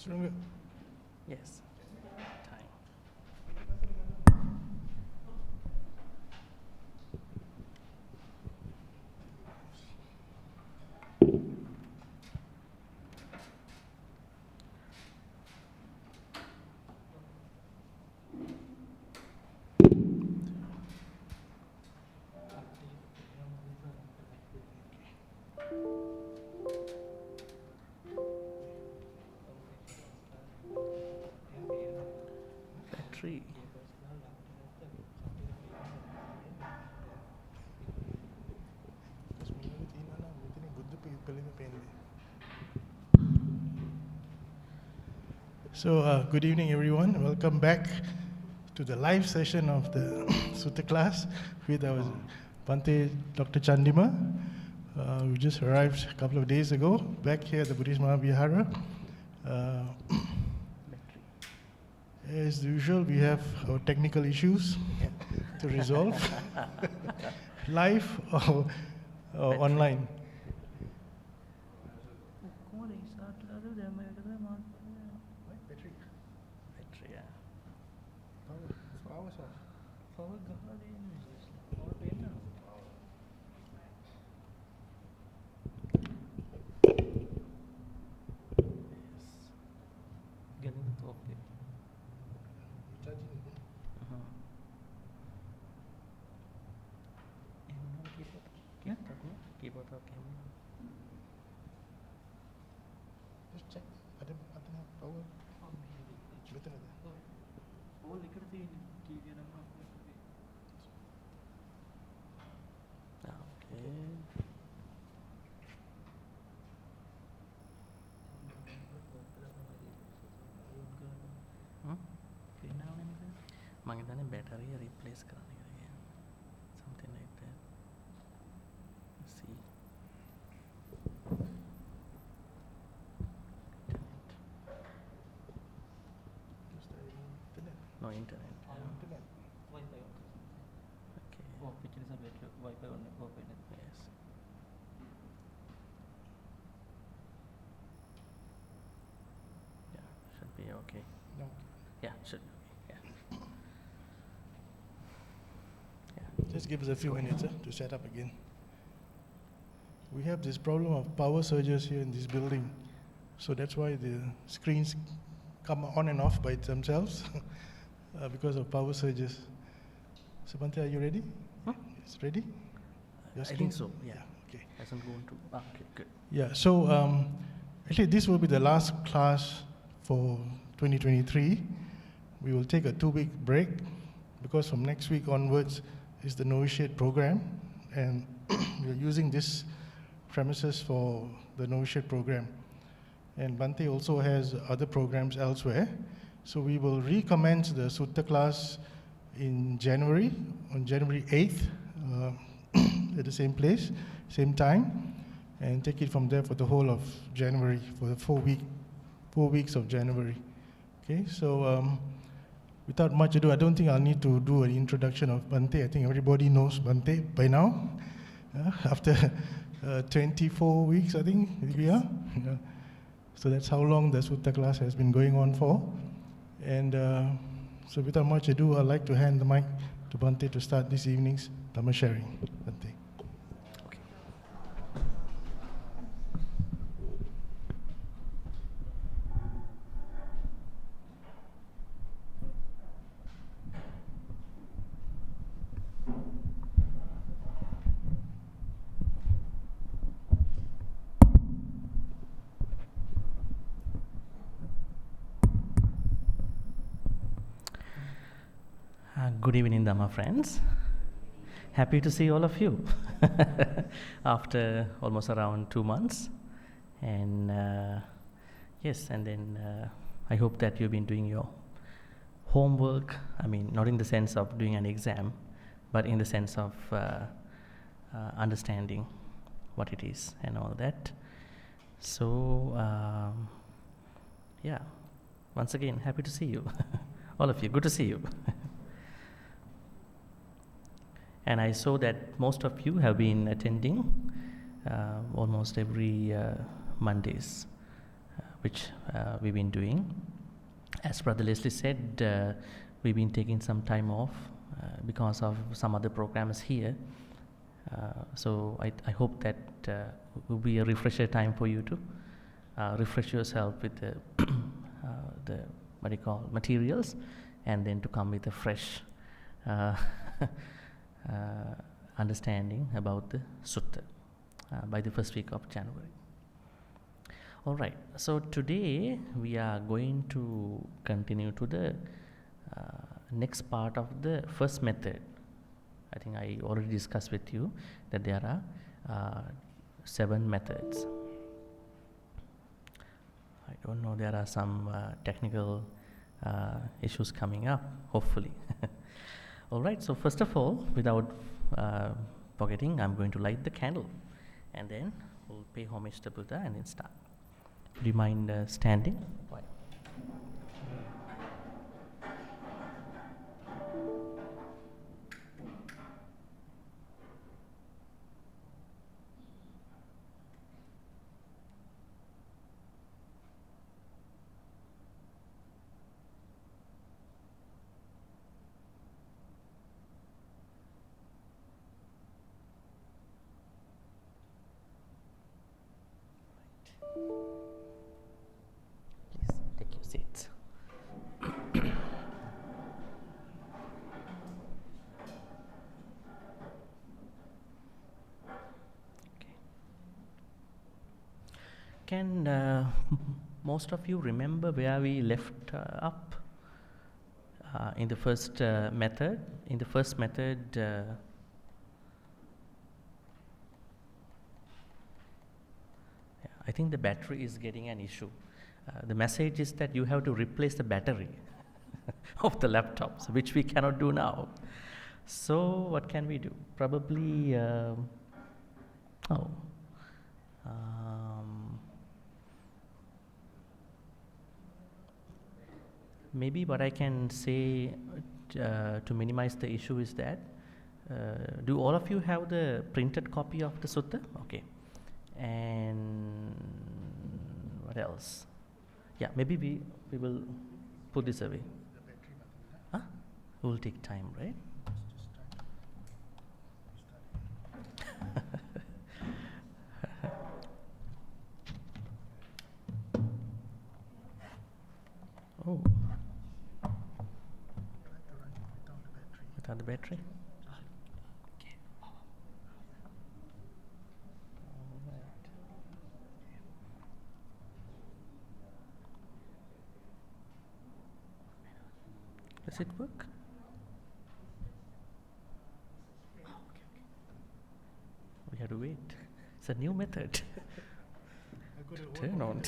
Stronger. Yes. Time. Battery. So, good evening, everyone. Welcome back to the live session of the Sutta class with our Bhante, Dr. Chandima. We just arrived a couple of days ago back here at the Buddhist Mahavihara. As usual, we have our technical issues to resolve, live or online. Just check. Ada power. Betul ada. මගේ battery replace කරන්න කියලා. Something like that. Let's see. Internet. No internet. Internet. Wi-Fi on. Okay. Oh, which is a better Wi-Fi on open. Yes. Yeah, should be okay. No. Yeah, should be okay. Just give us a few minutes to set up again. We have this problem of power surges here in this building. So that's why the screens come on and off by themselves because of power surges. So Bhante, are you ready? Huh? It's ready? Your I screen? think so, yeah. Okay. Hasn't gone to. Okay, good. Yeah, so actually this will be the last class for 2023. We will take a 2-week break because from next week onwards is the novitiate program, and we're using this premises for the novitiate program. And Bhante also has other programs elsewhere. So we will recommence the Sutta class in January, on January 8th, at the same place, same time, and take it from there for the whole of January, for the 4 weeks of January. Okay, so without much ado, I don't think I'll need to do an introduction of Bhante. I think everybody knows Bhante by now. After 24 weeks, I think we are. Yeah. So that's how long the Sutta class has been going on for. And so without much ado, I'd like to hand the mic to Bhante to start this evening's Dhamma sharing. Bhante. Good evening, Dhamma friends. Happy to see all of you after almost around 2 months. And yes, and then I hope that you've been doing your homework. I mean, not in the sense of doing an exam, but in the sense of understanding what it is and all that. So, yeah, once again, happy to see you. All of you, good to see you. And I saw that most of you have been attending almost every Mondays which we've been doing. As Brother Leslie said, we've been taking some time off because of some other programs here. So I hope that will be a refresher time for you to refresh yourself with the what do you call materials, and then to come with a fresh understanding about the Sutta by the first week of January. All right, so today we are going to continue to the next part of the first method. I think I already discussed with you that there are 7 methods. I don't know, there are some technical issues coming up, hopefully. All right, so first of all, without forgetting, I'm going to light the candle, and then we'll pay homage to Buddha and then start. Do you mind standing? Why? Please take your seats. Okay. Can most of you remember where we left up in the first method? In the first method, I think the battery is getting an issue. The message is that you have to replace the battery of the laptops, which we cannot do now. So what can we do? Probably, maybe what I can say to minimize the issue is that, do all of you have the printed copy of the Sutta? Okay. And what else? Yeah, maybe we will put this away. Huh? It will take time, right? Oh. Without the battery? Okay. Does it work? We have to wait. It's a new method. Turn on.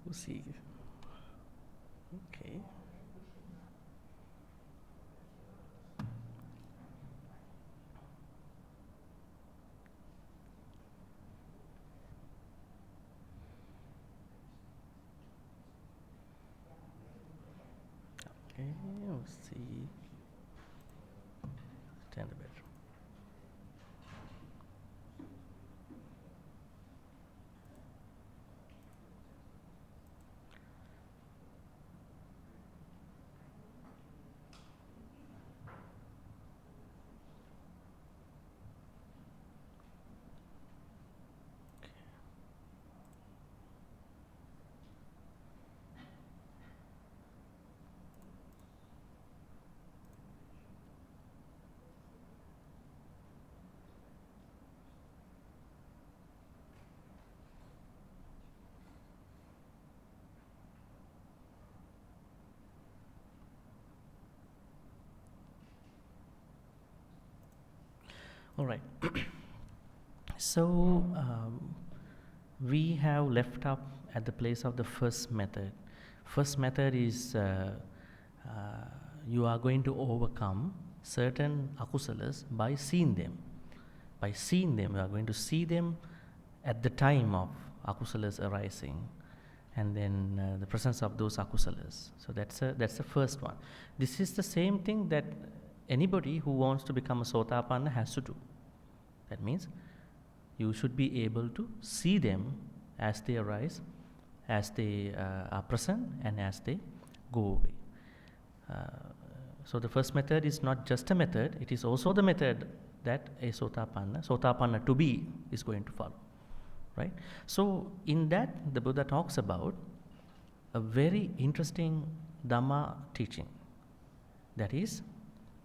We'll see. Okay. Okay, we'll see. Turn the bedroom. All right. So we have left up at the place of the first method. First method is you are going to overcome certain akusalas by seeing them. By seeing them, you are going to see them at the time of akusalas arising, and then the presence of those akusalas. So that's the first one. This is the same thing that anybody who wants to become a Sotapanna has to do. That means you should be able to see them as they arise, as they are present, and as they go away. So the first method is not just a method, it is also the method that a Sotapanna to be is going to follow. Right? So in that, the Buddha talks about a very interesting Dhamma teaching. That is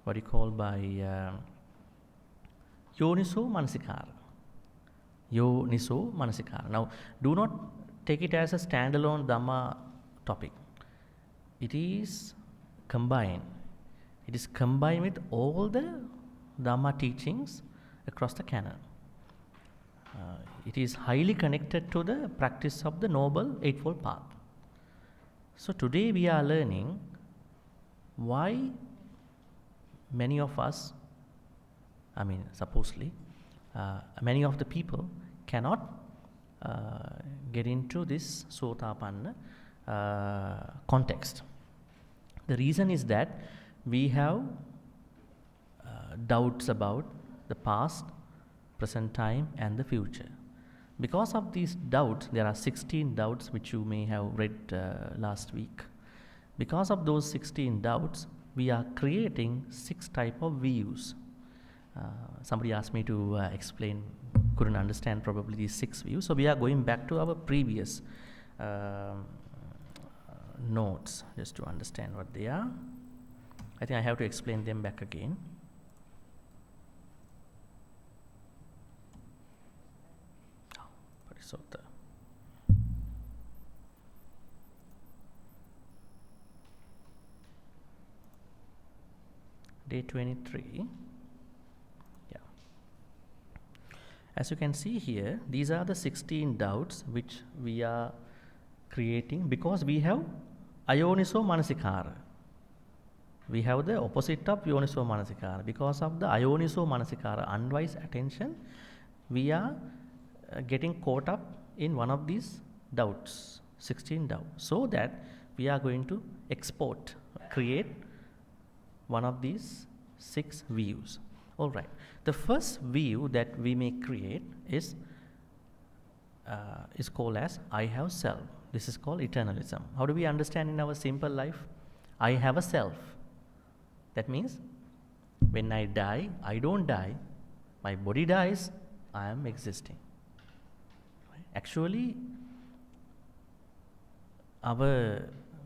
what he called by Yoniso Manasikara. Yoniso Manasikara. Now, do not take it as a standalone Dhamma topic. It is combined. It is combined with all the Dhamma teachings across the canon. It is highly connected to the practice of the Noble Eightfold Path. So today we are learning why many of us, supposedly, many of the people cannot get into this Sotapanna context. The reason is that we have doubts about the past, present time, and the future. Because of these doubts, there are 16 doubts which you may have read last week. Because of those 16 doubts, we are creating 6 types of views. Somebody asked me to explain, couldn't understand probably these 6 views. So we are going back to our previous notes just to understand what they are. I think I have to explain them back again. Sutta. Day 23. Yeah. As you can see here, these are the 16 doubts which we are creating because we have ayoniso manasikara. We have the opposite of yoniso manasikara. Because of the ayoniso manasikara, unwise attention, we are getting caught up in one of these doubts, 16 doubts, so that we are going to create one of these 6 views. All right. The first view that we may create is called as I have self. This is called eternalism. How do we understand in our simple life? I have a self. That means when I die, I don't die. My body dies, I am existing. Actually, our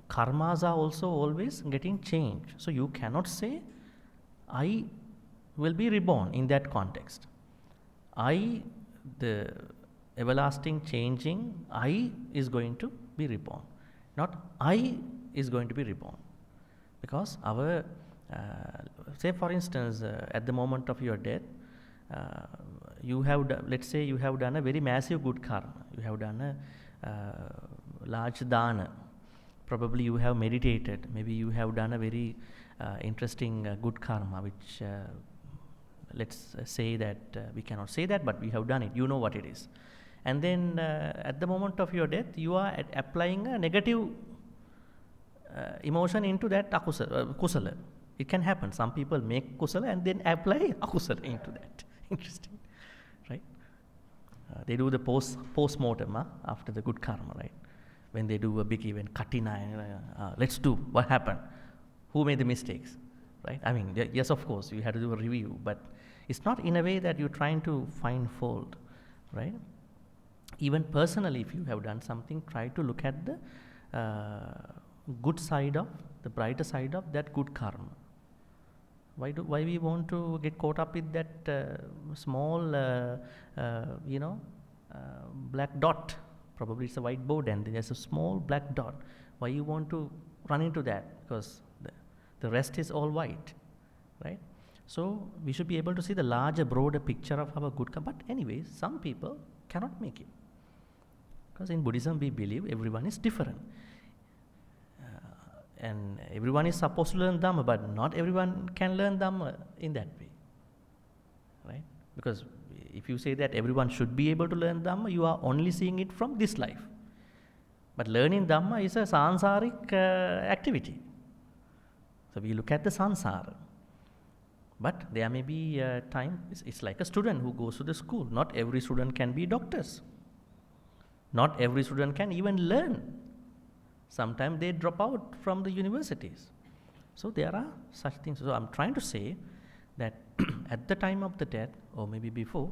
karmas are also always getting changed. So you cannot say, I will be reborn in that context. I, the everlasting changing, I is going to be reborn. Not I is going to be reborn. Because our, say for instance, at the moment of your death, you have, let's say you have done a very massive good karma. You have done a large dana. Probably you have meditated. Maybe you have done a very interesting good karma, which let's say that we cannot say that, but we have done it. You know what it is. And then at the moment of your death, you are applying a negative emotion into that kusala. It can happen. Some people make kusala and then apply akusala into that. Interesting, right? They do the post-mortem after the good karma, right? When they do a big event, katina, let's do what happened, who made the mistakes, right? Yes, of course, you have to do a review, but it's not in a way that you're trying to find fault, right? Even personally, if you have done something, try to look at the good side of, the brighter side of that good karma. Why we want to get caught up with that small, black dot? Probably it's a whiteboard and there's a small black dot. Why you want to run into that? Because the rest is all white, right? So we should be able to see the larger, broader picture of our good karma. But anyways, some people cannot make it. Because in Buddhism we believe everyone is different. And everyone is supposed to learn Dhamma, but not everyone can learn Dhamma in that way, right? Because if you say that everyone should be able to learn Dhamma, you are only seeing it from this life. But learning Dhamma is a sansaric activity. So we look at the sansara. But there may be a time, it's like a student who goes to the school. Not every student can be doctors. Not every student can even learn. Sometimes they drop out from the universities. So there are such things. So I'm trying to say that at the time of the death, or maybe before,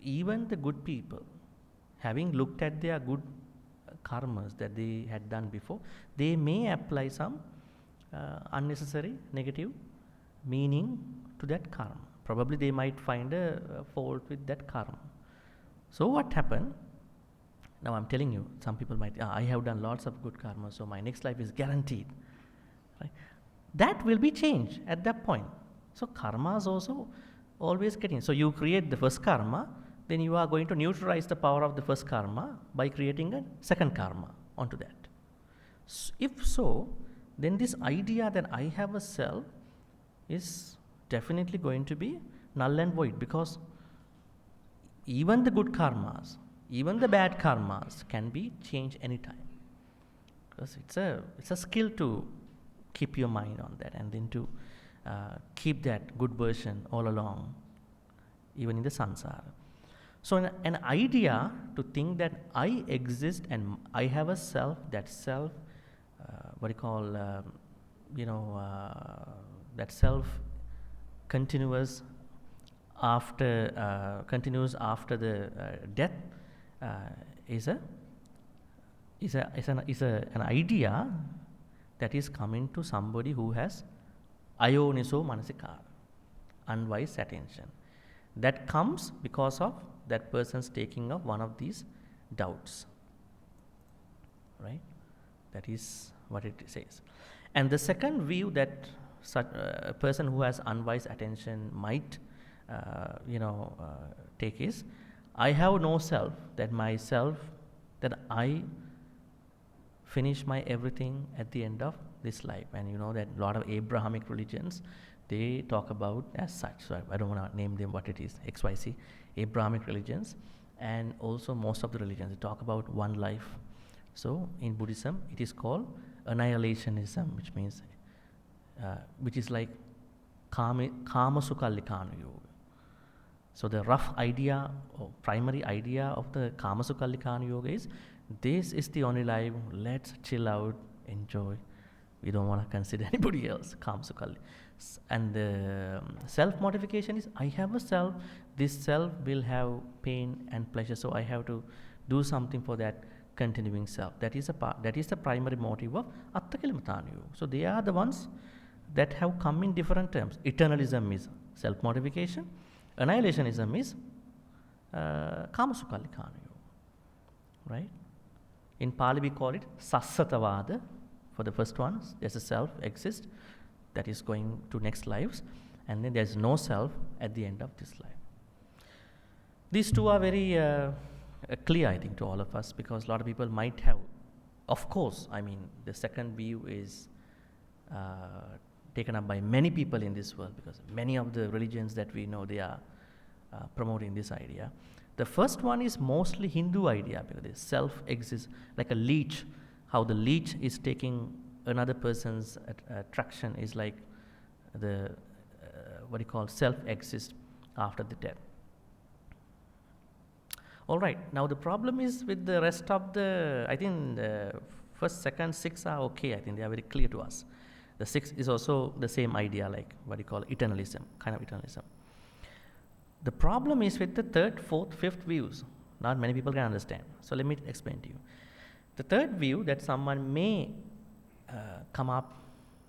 even the good people, having looked at their good karmas that they had done before, they may apply some unnecessary negative meaning to that karma. Probably they might find a fault with that karma. So what happened? Now I'm telling you, some people might, I have done lots of good karma, so my next life is guaranteed. Right? That will be changed at that point. So karma is also always getting. So you create the first karma, then you are going to neutralize the power of the first karma by creating a second karma onto that. If so, then this idea that I have a self is definitely going to be null and void, because even the good karmas, even the bad karmas can be changed anytime. Because it's a skill to keep your mind on that, and then to keep that good version all along, even in the samsara. So an idea to think that I exist and I have a self, that self, that self continues after the death is an idea that is coming to somebody who has ayoniso manasikara, unwise attention. That comes because of that person's taking of one of these doubts. Right? That is what it says. And the second view that such a person who has unwise attention might take is, I have no self, that I finish my everything at the end of this life. And you know that a lot of Abrahamic religions, they talk about as such. So I don't want to name them what it is, XYZ, Abrahamic religions, and also most of the religions, they talk about one life. So in Buddhism, it is called annihilationism, which means, which is like Kama Sukha Likkhana Yoga. So the rough idea or primary idea of the Kama Sukha Likkhana Yoga is, this is the only life, let's chill out, enjoy. We don't want to consider anybody else, Kama Sukha. And the self-modification is, I have a self, this self will have pain and pleasure, so I have to do something for that continuing self. That is the primary motive of Atthakilimatthana Yoga. So they are the ones that have come in different terms. Eternalism is self-modification. Annihilationism is Kama Sukha Likkhana Yoga. Right? In Pali we call it Sassatavada. For the first one, there's a self exists that is going to next lives, and then there's no self at the end of this life. These two are very clear, I think, to all of us, because a lot of people might have, of course, I mean, the second view is taken up by many people in this world, because many of the religions that we know, they are promoting this idea. The first one is mostly Hindu idea, because the self exists like a leech. How the leech is taking another person's attraction is like the self exists after the death. All right, now the problem is with the rest of the, I think the first, second, 6 are okay. I think they are very clear to us. The 6 is also the same idea, like eternalism, kind of eternalism. The problem is with the third, fourth, fifth views. Not many people can understand. So let me explain to you. The third view that someone may come up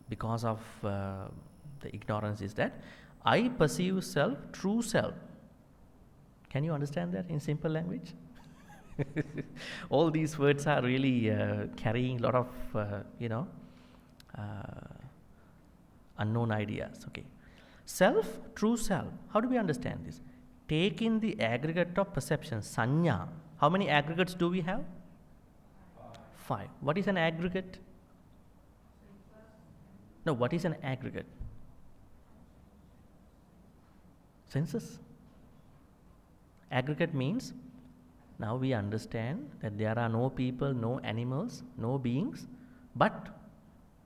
because of the ignorance is that I perceive self, true self. Can you understand that in simple language? All these words are really carrying a lot of, unknown ideas. Okay. Self, true self. How do we understand this? Take in the aggregate of perception, sanya. How many aggregates do we have? 5. What is an aggregate? No, what is an aggregate? Senses. Aggregate means, now we understand that there are no people, no animals, no beings, but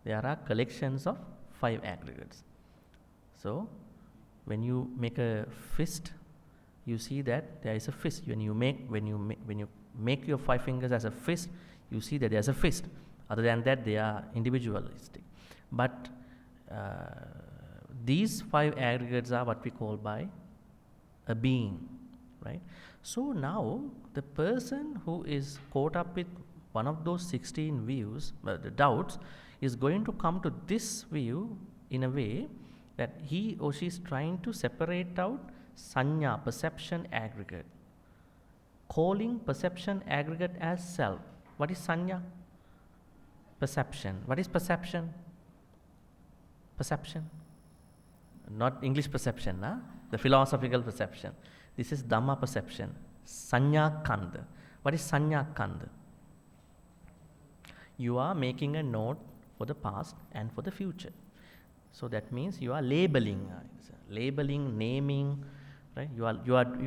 there are collections of 5 aggregates. So when you make a fist, you see that there is a fist. When you make your 5 fingers as a fist, you see that there's a fist. Other than that, they are individualistic. But these 5 aggregates are what we call by a being, right? So now the person who is caught up with one of those 16 views, the doubts, is going to come to this view in a way that he or she is trying to separate out sanya, perception aggregate, calling perception aggregate as self. What is sanya? Perception. What is perception? Perception. Not English perception, nah? The philosophical perception. This is Dhamma perception. Sanya kanda. What is sanya kanda? You are making a note for the past and for the future. So that means you are labeling, naming, right? You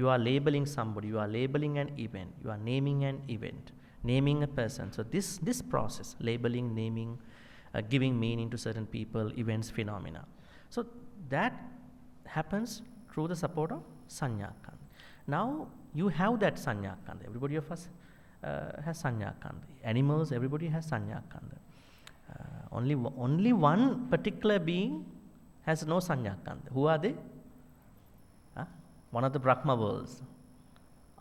are labeling somebody. You are labeling an event. You are naming an event, naming a person. So this process, labeling, naming, giving meaning to certain people, events, phenomena. So that happens through the support of sanya kanda. Now you have that sanya kanda. Everybody of us has sanya kanda. Animals, everybody has sanya kanda. Only one particular being has no sanya kanda. Who are they? One of the Brahma worlds.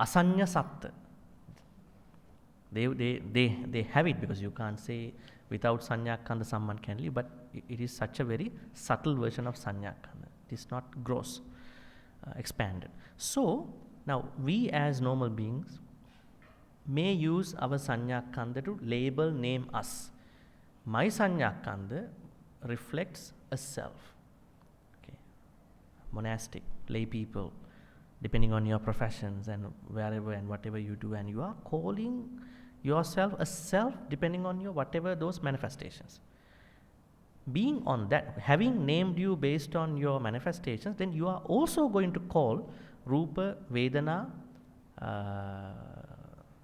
Asanya satta. They have it, because you can't say without sanya kanda someone can live, but it is such a very subtle version of sanya kanda. It is not gross, expanded. So now we as normal beings may use our sanya kanda to label, name us. My sanya kanda reflects a self. Okay. Monastic, lay people, depending on your professions and wherever and whatever you do, and you are calling yourself a self depending on your whatever those manifestations. Being on that, having named you based on your manifestations, then you are also going to call Rupa, Vedana,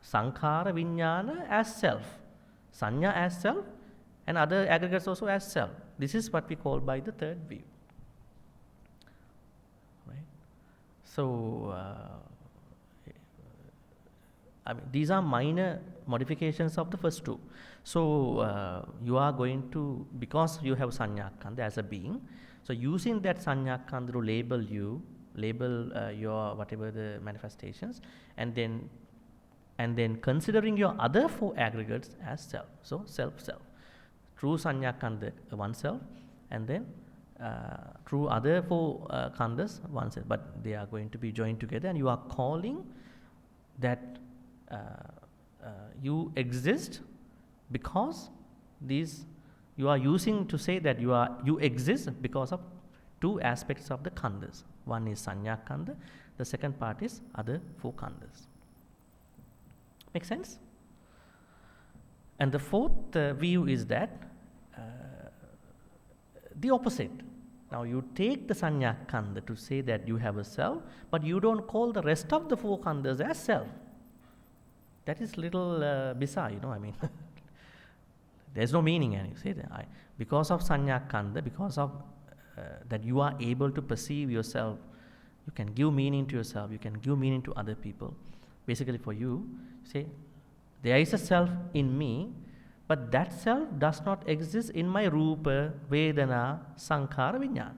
Sankhara, Vijnana as self, Sanya as self, and other aggregates also as self. This is what we call by the third view. Right? So, these are minor modifications of the first two. So you are going to, because you have sanya kanda as a being, so using that sanya kanda to label your whatever the manifestations, and then considering your other 4 aggregates as self. So self. True sanya kanda oneself, and then through other 4 khandas oneself, but they are going to be joined together, and you are calling that you exist because these, you are using to say that you exist because of 2 aspects of the khandas. One is sanya kanda, the second part is other 4 khandas. Make sense? And the fourth view is that the opposite. Now you take the sanya kanda to say that you have a self, but you don't call the rest of the 4 khandas as self. That is little bizarre, I mean. There's no meaning, and you say that because of sanya kanda, because of that you are able to perceive yourself, you can give meaning to yourself, you can give meaning to other people. Basically for you, say, there is a self in me, but that self does not exist in my Rupa, Vedana, Sankhara, Vijnana.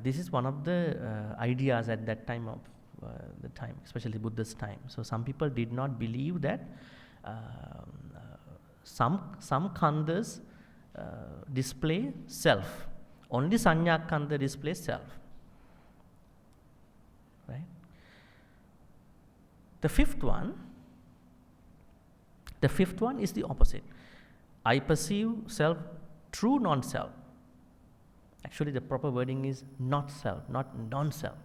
This is one of the ideas at that time of the time, especially Buddha's time. So some people did not believe that some khandas display self. Only sanya kanda displays self. Right? The fifth one is the opposite. I perceive self through non-self. Actually, the proper wording is not self, not non-self,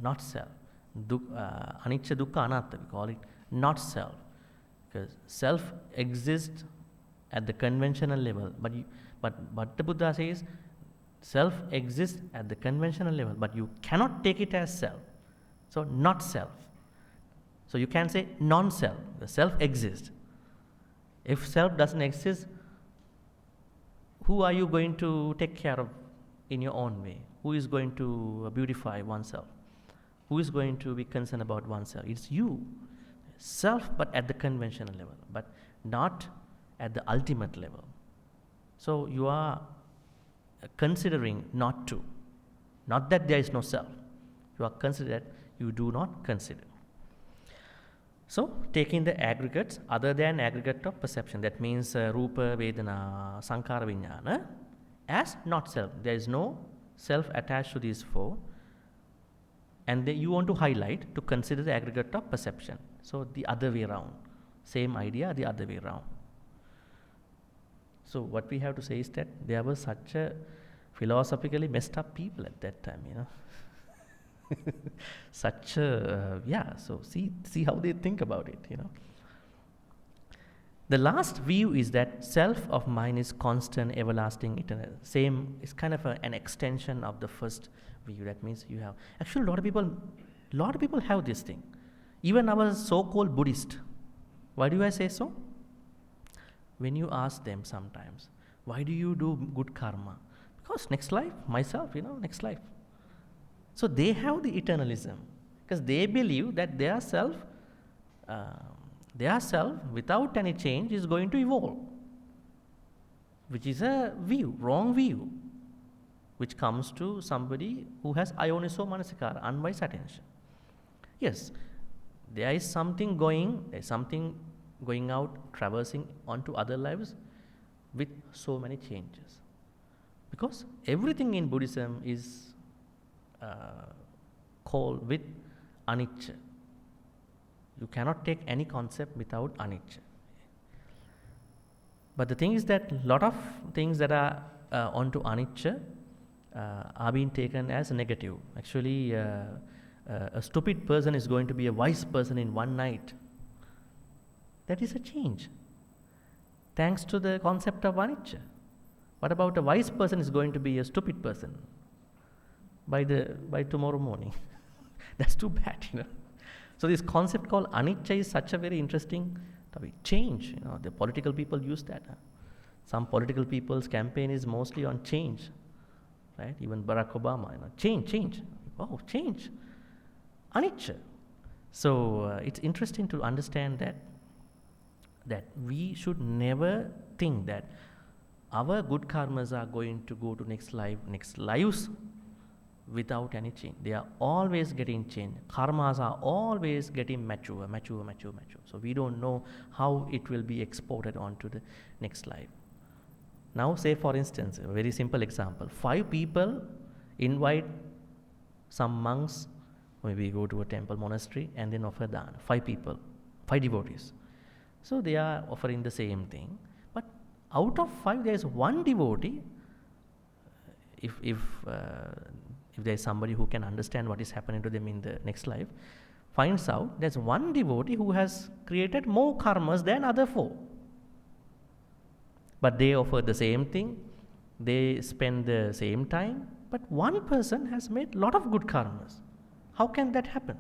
not self. Anicca, dukkha, anatta, we call it not self. Because self exists at the conventional level, but the Buddha says self exists at the conventional level, but you cannot take it as self. So not self. So you can say non-self. The self exists. If self doesn't exist, who are you going to take care of in your own way? Who is going to beautify oneself? Who is going to be concerned about oneself? It's you. Self, but at the conventional level, but not at the ultimate level. So you are considering not to. Not that there is no self. You are considered, you do not consider. So taking the aggregates other than aggregate of perception, that means Rupa, Vedana, Sankara, Vijnana, as not self. There is no self attached to these four. And then you want to highlight to consider the aggregate of perception. So the other way around. Same idea, the other way around. So what we have to say is that there were such a philosophically messed up people at that time, you know. Such a, so see how they think about it, you know. The last view is that self of mind is constant, everlasting, eternal. Same, it's kind of an extension of the first view. That means you have, actually a lot of people have this thing. Even our so-called Buddhist. Why do I say so? When you ask them sometimes, why do you do good karma? Because next life, myself, you know, next life. So they have the eternalism because they believe that their self without any change is going to evolve, which is a view, wrong view, which comes to somebody who has ayoniso manasikara, unwise attention. Yes, there is something going out, traversing onto other lives with so many changes. Because everything in Buddhism is called with anicca. You cannot take any concept without anicca. But the thing is that a lot of things that are onto anicca are being taken as negative. Actually, a stupid person is going to be a wise person in one night. That is a change, thanks to the concept of anicca. What about a wise person is going to be a stupid person by tomorrow morning? That's too bad, you know. So this concept called anicca is such a very interesting topic. Change, you know, the political people use that. Some political people's campaign is mostly on change, right? Even Barack Obama, you know, change. Oh, change, anicca. So it's interesting to understand that we should never think that our good karmas are going to go to next lives without any change. They are always getting changed. Karmas are always getting mature. So we don't know how it will be exported onto the next life. Now say for instance, a very simple example. 5 people invite some monks, maybe go to a temple, monastery, and then offer dana. 5 people, 5 devotees. So they are offering the same thing. But out of 5, there is one devotee. If there is somebody who can understand what is happening to them in the next life, finds out there's one devotee who has created more karmas than other 4. But they offer the same thing, they spend the same time, but one person has made a lot of good karmas. How can that happen?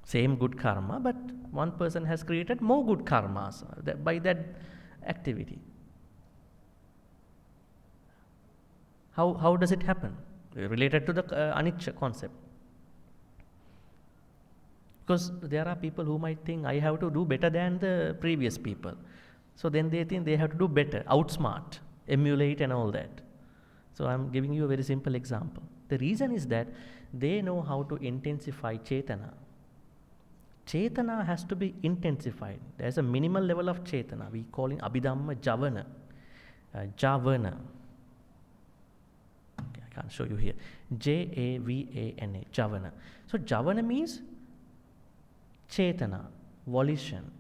Same good karma, but one person has created more good karmas by that activity. How does it happen? Related to the anicca concept. Because there are people who might think, I have to do better than the previous people. So then they think they have to do better, outsmart, emulate and all that. So I'm giving you a very simple example. The reason is that they know how to intensify chetana. Chetana has to be intensified. There's a minimal level of chetana. We call it abhidhamma javana. Javana. Okay, I can't show you here. Javana. Javana. So javana means chetana, volition.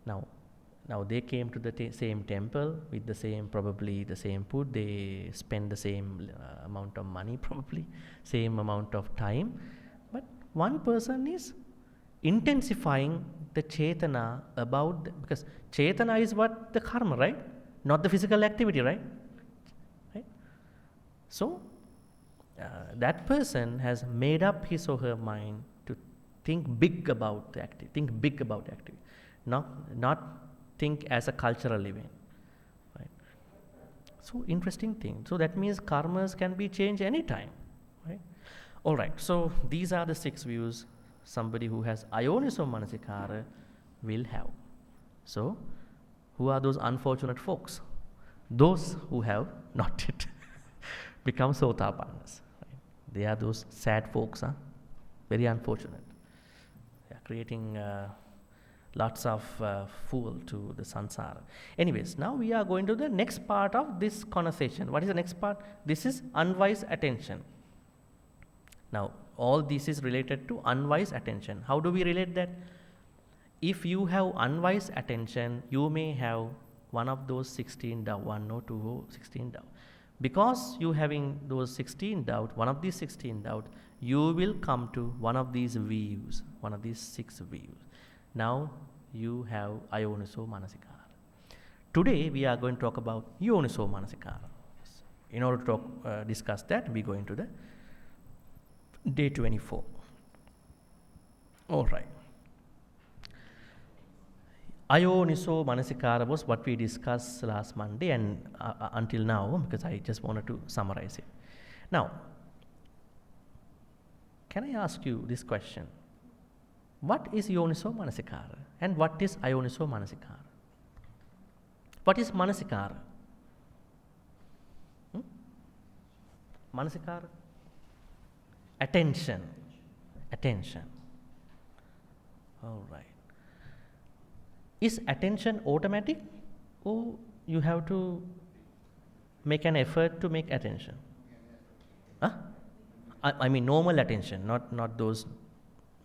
Now they came to the same temple with probably the same food. They spend the same amount of money, probably same amount of time. But one person is intensifying the chetana because chetana is what the karma, right? Not the physical activity, right? So that person has made up his or her mind to think big about the activity, not think as a cultural event. Right? So interesting thing. So that means karmas can be changed anytime. Right? All right. So these are the 6 views somebody who has ayoniso manasikara will have. So who are those unfortunate folks? Those who have not yet become sotapannas. Right? They are those sad folks, huh? Very unfortunate. They are creating lots of fool to the sansara. Anyways, now we are going to the next part of this conversation. What is the next part? This is unwise attention. Now, all this is related to unwise attention. How do we relate that? If you have unwise attention, you may have one of those 16 doubt, 1 or 2 or 16 doubt. Because you having those 16 doubt, one of these 16 doubt, you will come to one of these views, one of these 6 views. Now you have ayoniso manasikara. Today we are going to talk about yoniso manasikara. In order to discuss that, we go into the day 24. All right. Ayoniso manasikara was what we discussed last Monday and until now, because I just wanted to summarize it. Now, can I ask you this question? What is yoniso manasikara and what is ayoniso manasikara? What is manasikara? Manasikara? Attention. Attention. All right. Is attention automatic or you have to make an effort to make attention? Huh? I mean normal attention, not those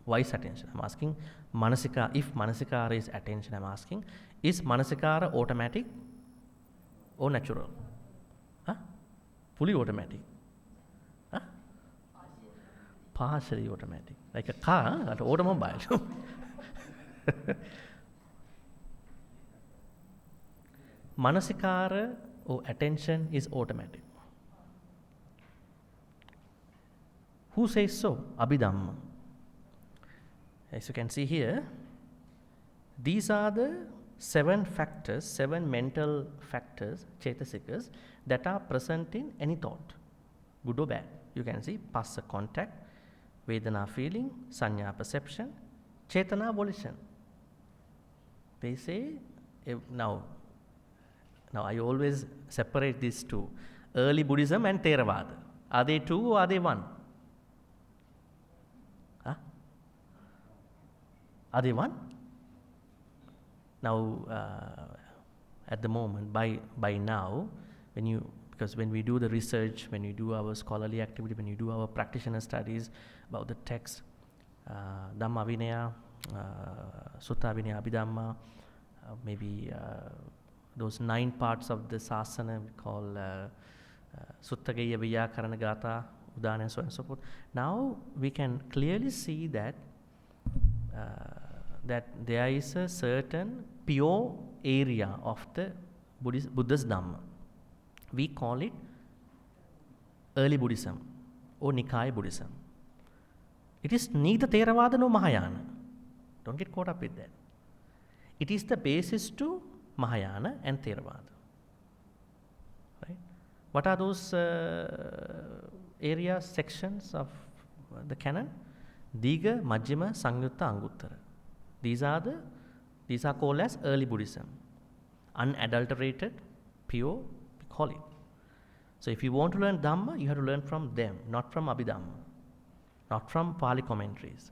wise attention. I'm asking manasikara, if manasikara is attention, I'm asking, is manasikara automatic or natural? Huh? Fully automatic? Huh? Partially automatic. Like a car, an automobile. Manasikara or attention is automatic. Who says so? Abhidhamma. As you can see here, these are the 7 factors, 7 mental factors, cetasikas, that are present in any thought, good or bad. You can see passa contact, vedana feeling, sanya perception, cetana volition. They say, now I always separate these two, early Buddhism and Theravada. Are they 2 or are they 1? Huh? Are they 1? Now, at the moment, by now, because when we do the research, when we do our scholarly activity, when we do our practitioner studies about the text, Dhamma Vinaya, Sutta Vinaya, Abhidhamma, maybe those 9 parts of the sasana we call Sutta Gaya Vyakarana Gata, Udana, and so on and so forth. Now we can clearly see that that there is a certain pure area of the Buddha's Dhamma. We call it early Buddhism or Nikaya Buddhism. It is neither Theravada nor Mahayana. Don't get caught up with that. It is the basis to Mahayana and Theravada. Right? What are those areas, sections of the canon? Diga, Majjhima, Sangyutta, Anguttara. These are called as early Buddhism. Unadulterated, pure, we call it. So if you want to learn Dhamma, you have to learn from them, not from Abhidhamma, not from Pali commentaries.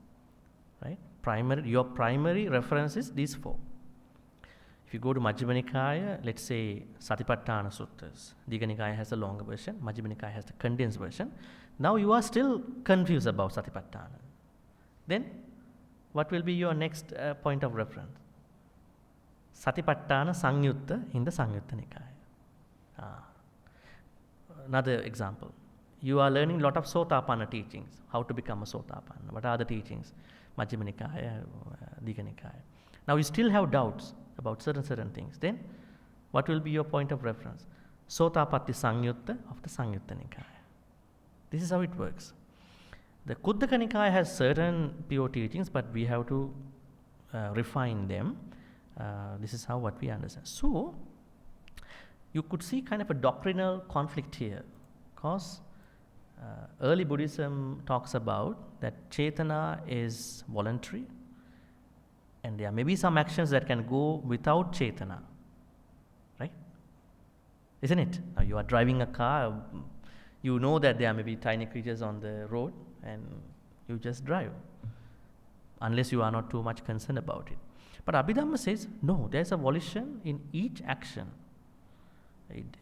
Right? Your primary reference is these 4. If you go to Majjhima Nikaya, let's say Satipatthana Suttas, Digha Nikaya has a longer version, Majjhima Nikaya has the condensed version. Now you are still confused about Satipatthana. Then what will be your next point of reference? Satipatthana Sangyutta in the Sangyutta Nikaya. Another example. You are learning a lot of Sotapanna teachings, how to become a Sotapanna. What are the teachings? Majjhima Nikaya, Digha Nikaya. Now you still have doubts about certain things. Then what will be your point of reference? Sotapatti Sangyutta of the Sangyutta Nikaya. This is how it works. The Khuddaka Nikaya has certain pure teachings, but we have to refine them. This is how what we understand. So, you could see kind of a doctrinal conflict here, because early Buddhism talks about that Chetana is voluntary, and there may be some actions that can go without Chetana, right? Isn't it? Now you are driving a car, you know that there may be tiny creatures on the road, and you just drive, unless you are not too much concerned about it. But Abhidhamma says, no, there is a volition in each action.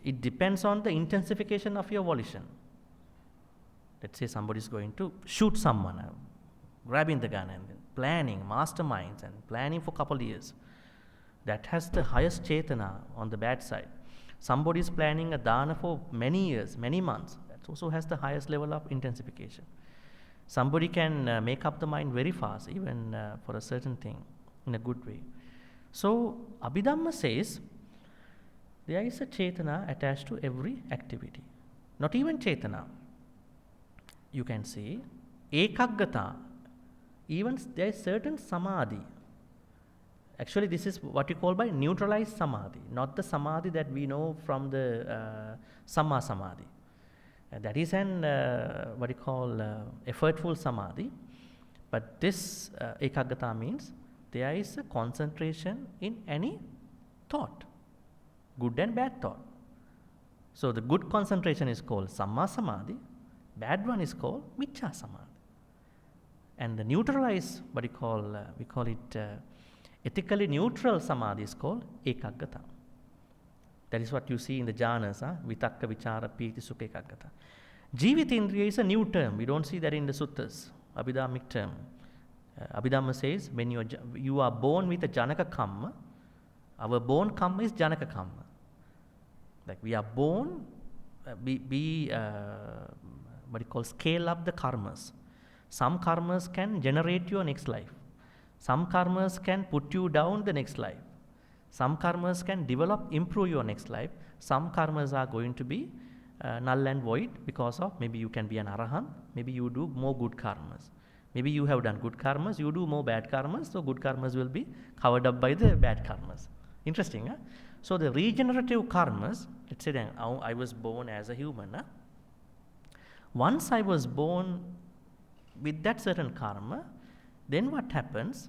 It depends on the intensification of your volition. Let's say somebody is going to shoot someone, grabbing the gun and then planning, masterminds and planning for a couple of years. That has the highest Chetana on the bad side. Somebody is planning a dana for many years, many months. That also has the highest level of intensification. Somebody can make up the mind very fast, even for a certain thing, in a good way. So, Abhidhamma says, there is a Chetana attached to every activity. Not even Chetana. You can say, Ekaggata, even there is certain Samadhi. Actually, this is what you call by neutralized Samadhi, not the Samadhi that we know from the Samma Samadhi. That is an, what you call, effortful Samadhi. But this Ekaggata means there is a concentration in any thought, good and bad thought. So the good concentration is called Samma Samadhi, bad one is called Miccha Samadhi. And the neutralized, what you call, we call it ethically neutral Samadhi is called Ekaggata. That is what you see in the jhanas, Vitakka, Vichara, Piti, Sukha, Ekaggata. Jivitindriya is a new term. We don't see that in the suttas, Abhidhammic term. Abhidhamma says, when you are born with a Janaka Kamma, our born Kamma is Janaka Kamma. Like we are born, what you call, scale up the karmas. Some karmas can generate your next life. Some karmas can put you down the next life. Some karmas can develop, improve your next life. Some karmas are going to be null and void because of maybe you can be an arahant, maybe you do more good karmas. Maybe you have done good karmas, you do more bad karmas, so good karmas will be covered up by the bad karmas. Interesting, huh? So the regenerative karmas, let's say that I was born as a human. Huh? Once I was born with that certain karma, then what happens?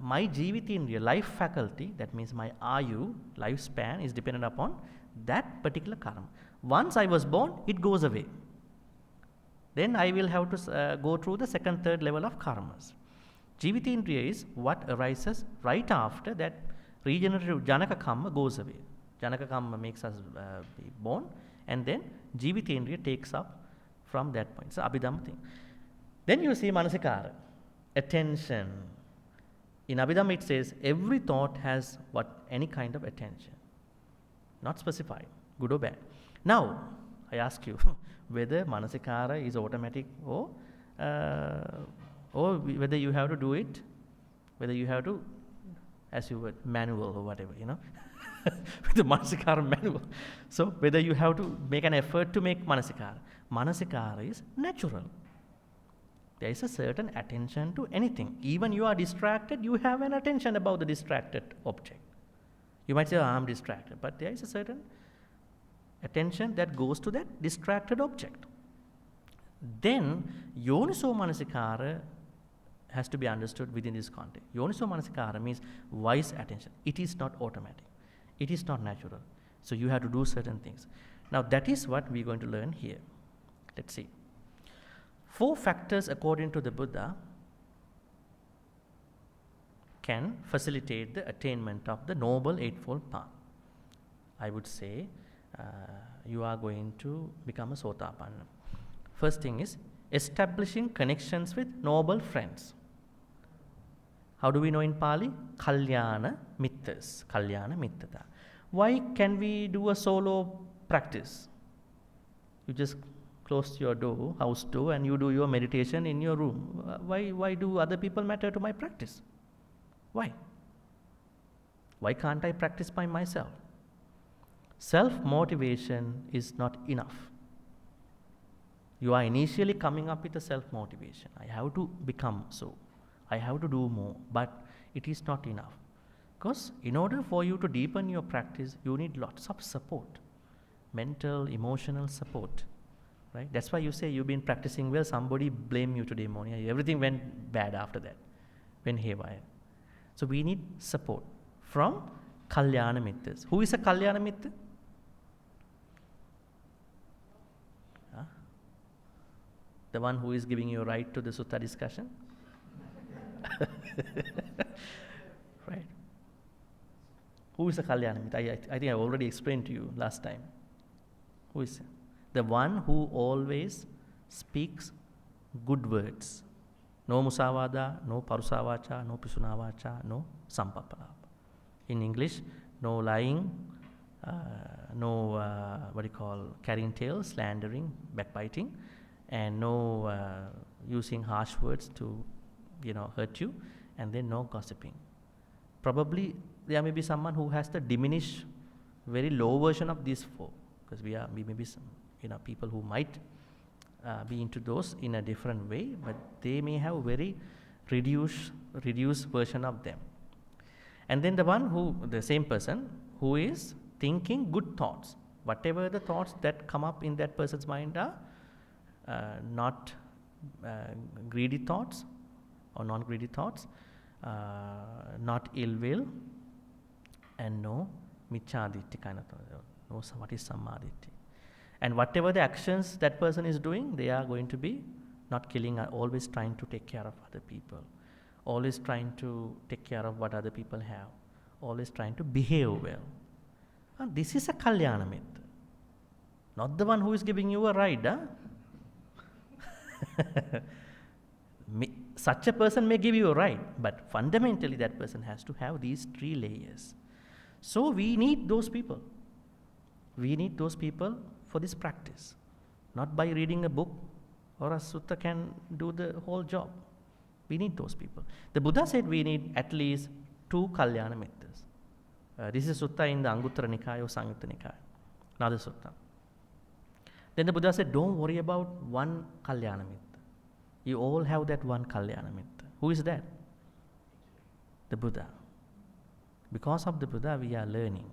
My jivitindriya, life faculty, that means my ayu, lifespan, is dependent upon that particular karma. Once I was born, it goes away. Then I will have to go through the second, third level of karmas. Jivitindriya is what arises right after that regenerative Janaka Kamma goes away. Janaka Kamma makes us be born, and then Jivitindriya takes up from that point. So, Abhidhamma thing. Then you see Manasikara, attention. In Abhidhamma it says every thought has any kind of attention. Not specified, good or bad. Now, I ask you whether Manasikara is automatic or whether you have to do it, whether you have to, as you were, manual or whatever, with the Manasikara manual. So, whether you have to make an effort to make Manasikara. Manasikara is natural. There is a certain attention to anything. Even you are distracted, you have an attention about the distracted object. You might say, oh, I am distracted, but there is a certain attention that goes to that distracted object. Then, Yoniso Manasikara has to be understood within this context. Yoniso Manasikara means wise attention. It is not automatic. It is not natural. So, you have to do certain things. Now, that is what we are going to learn here. Let's see. 4 factors, according to the Buddha, can facilitate the attainment of the Noble Eightfold Path. I would say you are going to become a Sotapanna. First thing is establishing connections with noble friends. How do we know in Pali? Kalyana Mittas, Kalyana Mittata. Why can we do a solo practice? You just close your door, house door, and you do your meditation in your room. Why do other people matter to my practice? Why? Why can't I practice by myself? Self-motivation is not enough. You are initially coming up with a self-motivation. I have to become so. I have to do more, but it is not enough. Because in order for you to deepen your practice, you need lots of support, mental, emotional support, right? That's why you say you've been practicing well, somebody blame you today morning, everything went bad after that, went haywire. So we need support from Kalyana Mittas. Who is a Kalyana Mitta? The one who is giving you a right to the Sutta discussion? Right. Who is a Kalyana Mitta? I think I already explained to you last time. Who is it? The one who always speaks good words. No musavada, no parusavacha, no pisunavacha, no sampapalapa. In English, no lying, no carrying tales, slandering, backbiting, and no using harsh words to hurt you, and then no gossiping. Probably there may be someone who has the diminished, very low version of these four, because we may be some people who might be into those in a different way, but they may have very reduced version of them. And then the same person who is thinking good thoughts, whatever the thoughts that come up in that person's mind are not greedy thoughts or non-greedy thoughts, not ill will, and no michaditthi kind of thought. No, what is sammaditthi? And whatever the actions that person is doing, they are going to be not killing, always trying to take care of other people, always trying to take care of what other people have, always trying to behave well. And this is a Kalyana Mitta, not the one who is giving you a ride. Such a person may give you a ride, but fundamentally that person has to have these 3 layers. So we need those people. We need those people for this practice. Not by reading a book or a sutta can do the whole job. We need those people. The Buddha said we need at least 2 Kalyana Mittas. This is sutta in the Anguttara Nikaya or Samyutta Nikaya, another sutta. Then the Buddha said, don't worry about one Kalyana Mitta. You all have that one Kalyana Mitta. Who is that? The Buddha. Because of the Buddha, we are learning.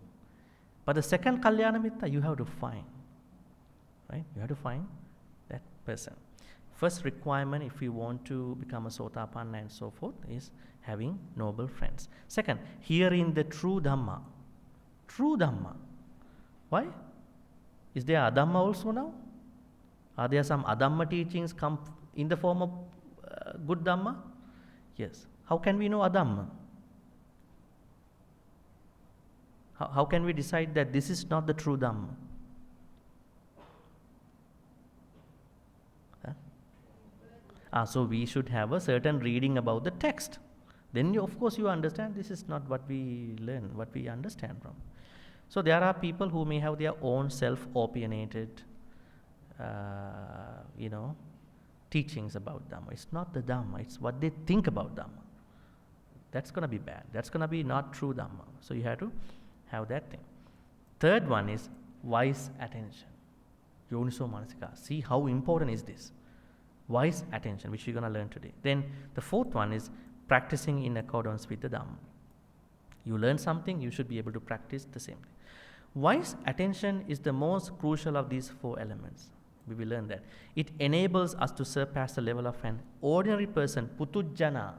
But the second Kalyana Mitta, you have to find. Right? You have to find that person. First requirement, if you want to become a Sotapanna and so forth, is having noble friends. Second, hearing the true Dhamma. True Dhamma. Why? Is there Adhamma also now? Are there some Adhamma teachings come in the form of good Dhamma? Yes. How can we know Adhamma? How can we decide that this is not the true Dhamma? So we should have a certain reading about the text. Then of course you understand this is not what we learn, what we understand from. So there are people who may have their own self-opinionated, teachings about Dhamma. It's not the Dhamma, it's what they think about Dhamma. That's going to be bad. That's going to be not true Dhamma. So you have to have that thing. Third one is wise attention. Yoniso Manasikara. See how important is this. Wise attention, which we're going to learn today. Then the fourth one is practicing in accordance with the Dhamma. You learn something, you should be able to practice the same thing. Wise attention is the most crucial of these 4 elements. We will learn that. It enables us to surpass the level of an ordinary person, putujjana,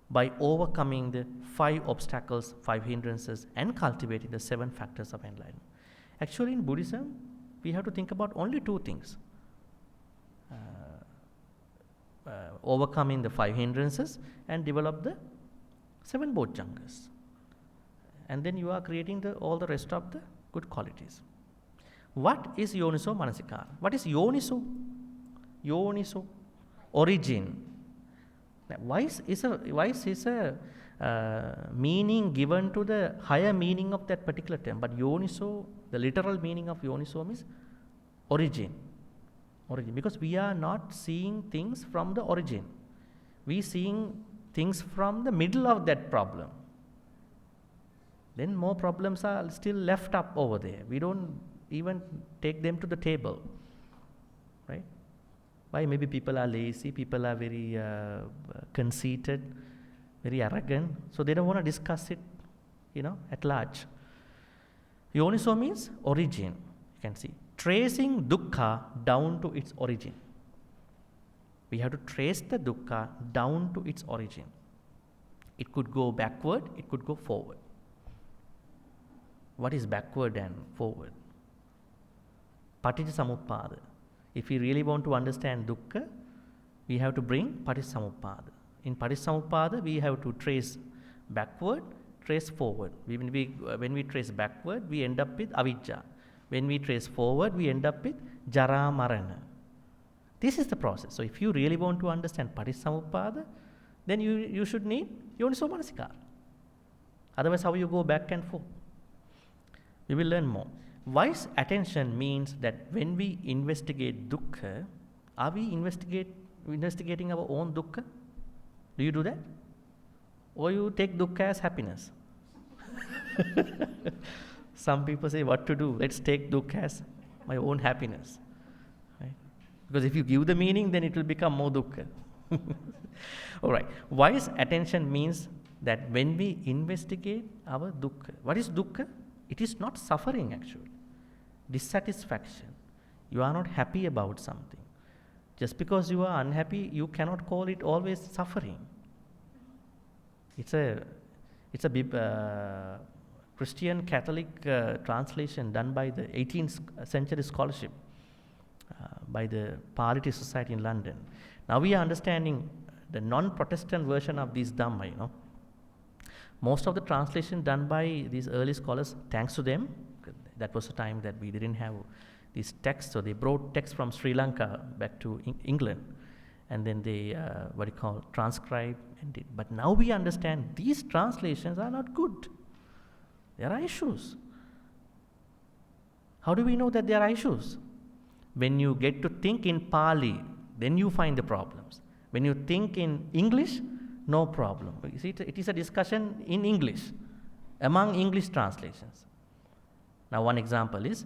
by overcoming the 5 obstacles, 5 hindrances, and cultivating the 7 factors of enlightenment. Actually, in Buddhism, we have to think about only 2 things. Overcoming the 5 hindrances and develop the 7 bodhjangas. And then you are creating all the rest of the good qualities. What is Yoniso Manasikara? What is Yoniso? Yoniso, origin. Now, wise is a meaning given to the higher meaning of that particular term. But Yoniso, the literal meaning of Yoniso means origin. Because we are not seeing things from the origin. We are seeing things from the middle of that problem. Then more problems are still left up over there. We don't even take them to the table. Right? Why? Maybe people are lazy, people are very conceited, very arrogant, so they don't want to discuss it, at large. Yoniso means origin. You can see, tracing dukkha down to its origin. We have to trace the dukkha down to its origin. It could go backward, it could go forward. What is backward and forward? Paticcasamuppada. If we really want to understand dukkha, we have to bring Paticcasamuppada. In Paticcasamuppada, we have to trace backward, trace forward. When we trace backward, we end up with avijja. When we trace forward, we end up with jara marana. This is the process. So if you really want to understand Paticcasamuppada, then you should need Yoniso Manasikara. Otherwise, how you go back and forth? We will learn more. Wise attention means that when we investigate dukkha, are we investigating our own dukkha? Do you do that? Or you take dukkha as happiness? Some people say, what to do? Let's take dukkha as my own happiness. Right? Because if you give the meaning, then it will become more dukkha. All right. Wise attention means that when we investigate our dukkha, what is dukkha? It is not suffering actually. Dissatisfaction. You are not happy about something. Just because you are unhappy, you cannot call it always suffering. It's a Christian Catholic translation done by the 18th century scholarship by the Paliti Society in London. Now we are understanding the non-Protestant version of this Dhamma, Most of the translation done by these early scholars, thanks to them, that was the time that we didn't have these texts, so they brought texts from Sri Lanka back to England, and then they, transcribe and did. But now we understand these translations are not good. There are issues. How do we know that there are issues? When you get to think in Pali, then you find the problems. When you think in English, no problem. You see, it is a discussion in English, among English translations. Now one example is,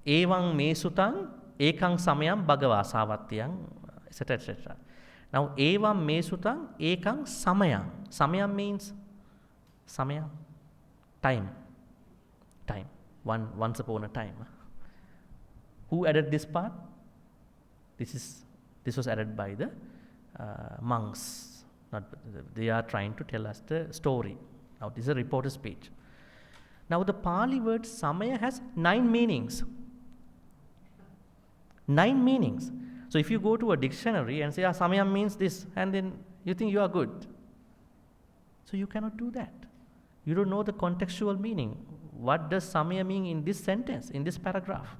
Evang me sutang, ekang samayam bhagava savattyang, etc. etc. Now, evam me sutang, ekang samayam. Samayam means samaya, time. Time. Once upon a time. Who added this part? This was added by the monks. They are trying to tell us the story. Now, this is a reporter's speech. Now, the Pali word samaya has 9 meanings. 9 meanings. So, if you go to a dictionary and say, samaya means this, and then you think you are good. So, you cannot do that. You don't know the contextual meaning. What does samaya mean in this sentence, in this paragraph?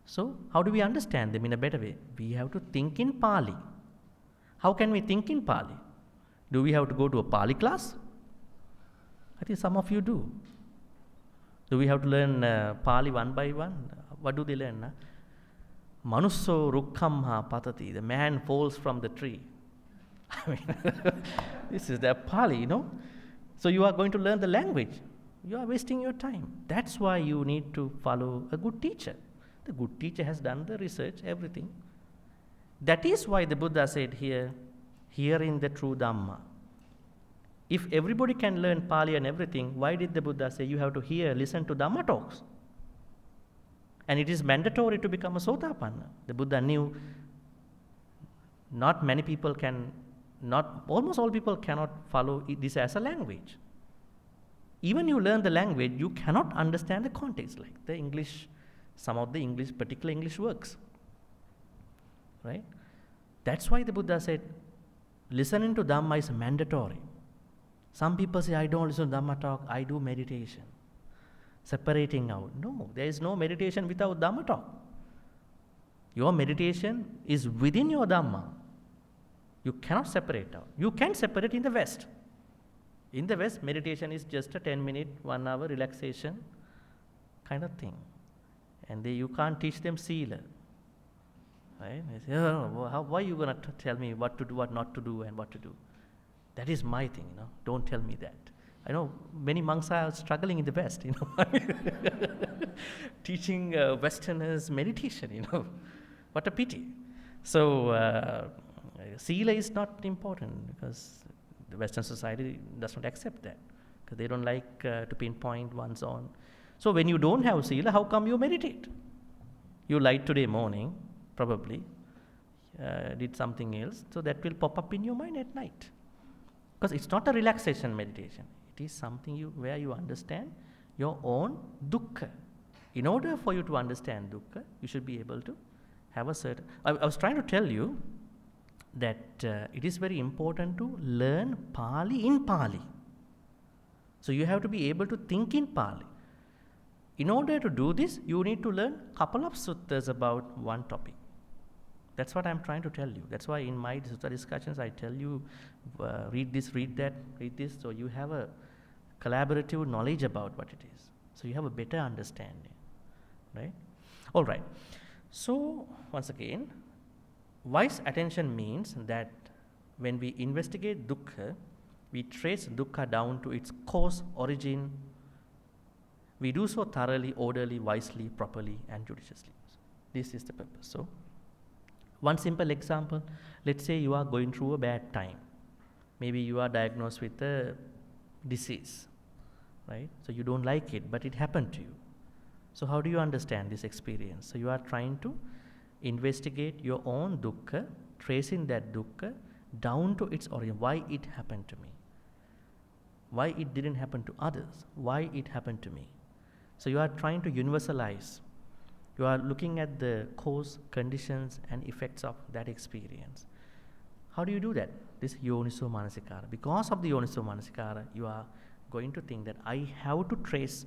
So, how do we understand them in a better way? We have to think in Pali. How can we think in Pali? Do we have to go to a Pali class? I think some of you do. Do we have to learn Pali one by one? What do they learn? Manusso rukkhamha patati. The man falls from the tree. I mean, this is their Pali, So you are going to learn the language. You are wasting your time. That's why you need to follow a good teacher. The good teacher has done the research, everything. That is why the Buddha said here, hearing the true Dhamma. If everybody can learn Pali and everything, why did the Buddha say you have to listen to Dhamma talks? And it is mandatory to become a Sotapanna. The Buddha knew almost all people cannot follow this as a language. Even you learn the language, you cannot understand the context, like the English, some of the particular English works. Right? That's why the Buddha said, listening to Dhamma is mandatory. Some people say, I don't listen to Dhamma talk, I do meditation. Separating out. No, there is no meditation without Dhamma talk. Your meditation is within your Dhamma. You cannot separate out. You can separate in the West. In the West, meditation is just a 10-minute, 1 hour relaxation kind of thing. And you can't teach them Sila. Right? They say, why are you going to tell me what to do, what not to do, and what to do? That is my thing, Don't tell me that. I know many monks are struggling in the West, teaching Westerners meditation, What a pity. So, Sila is not important because the Western society does not accept that because they don't like to pinpoint one's own. So when you don't have Sila, how come you meditate? You lied today morning, probably, did something else, so that will pop up in your mind at night. Because it's not a relaxation meditation. It is something where you understand your own dukkha. In order for you to understand dukkha, you should be able to have a certain... I was trying to tell you that it is very important to learn Pali in Pali. So you have to be able to think in Pali. In order to do this, you need to learn a couple of suttas about one topic. That's what I'm trying to tell you. That's why in my sutta discussions, I tell you, read this, read that, read this, so you have a collaborative knowledge about what it is. So you have a better understanding, right? All right. So once again, wise attention means that when we investigate dukkha, we trace dukkha down to its cause, origin. We do so thoroughly, orderly, wisely, properly, and judiciously. This is the purpose. So, one simple example, let's say you are going through a bad time. Maybe you are diagnosed with a disease, right? So you don't like it, but it happened to you. So how do you understand this experience? So you are trying to investigate your own dukkha, tracing that dukkha down to its origin. Why it happened to me? Why it didn't happen to others? Why it happened to me? So you are trying to universalize. You are looking at the cause, conditions, and effects of that experience. How do you do that? This yoniso manasikara. Because of the yoniso manasikara, you are going to think that I have to trace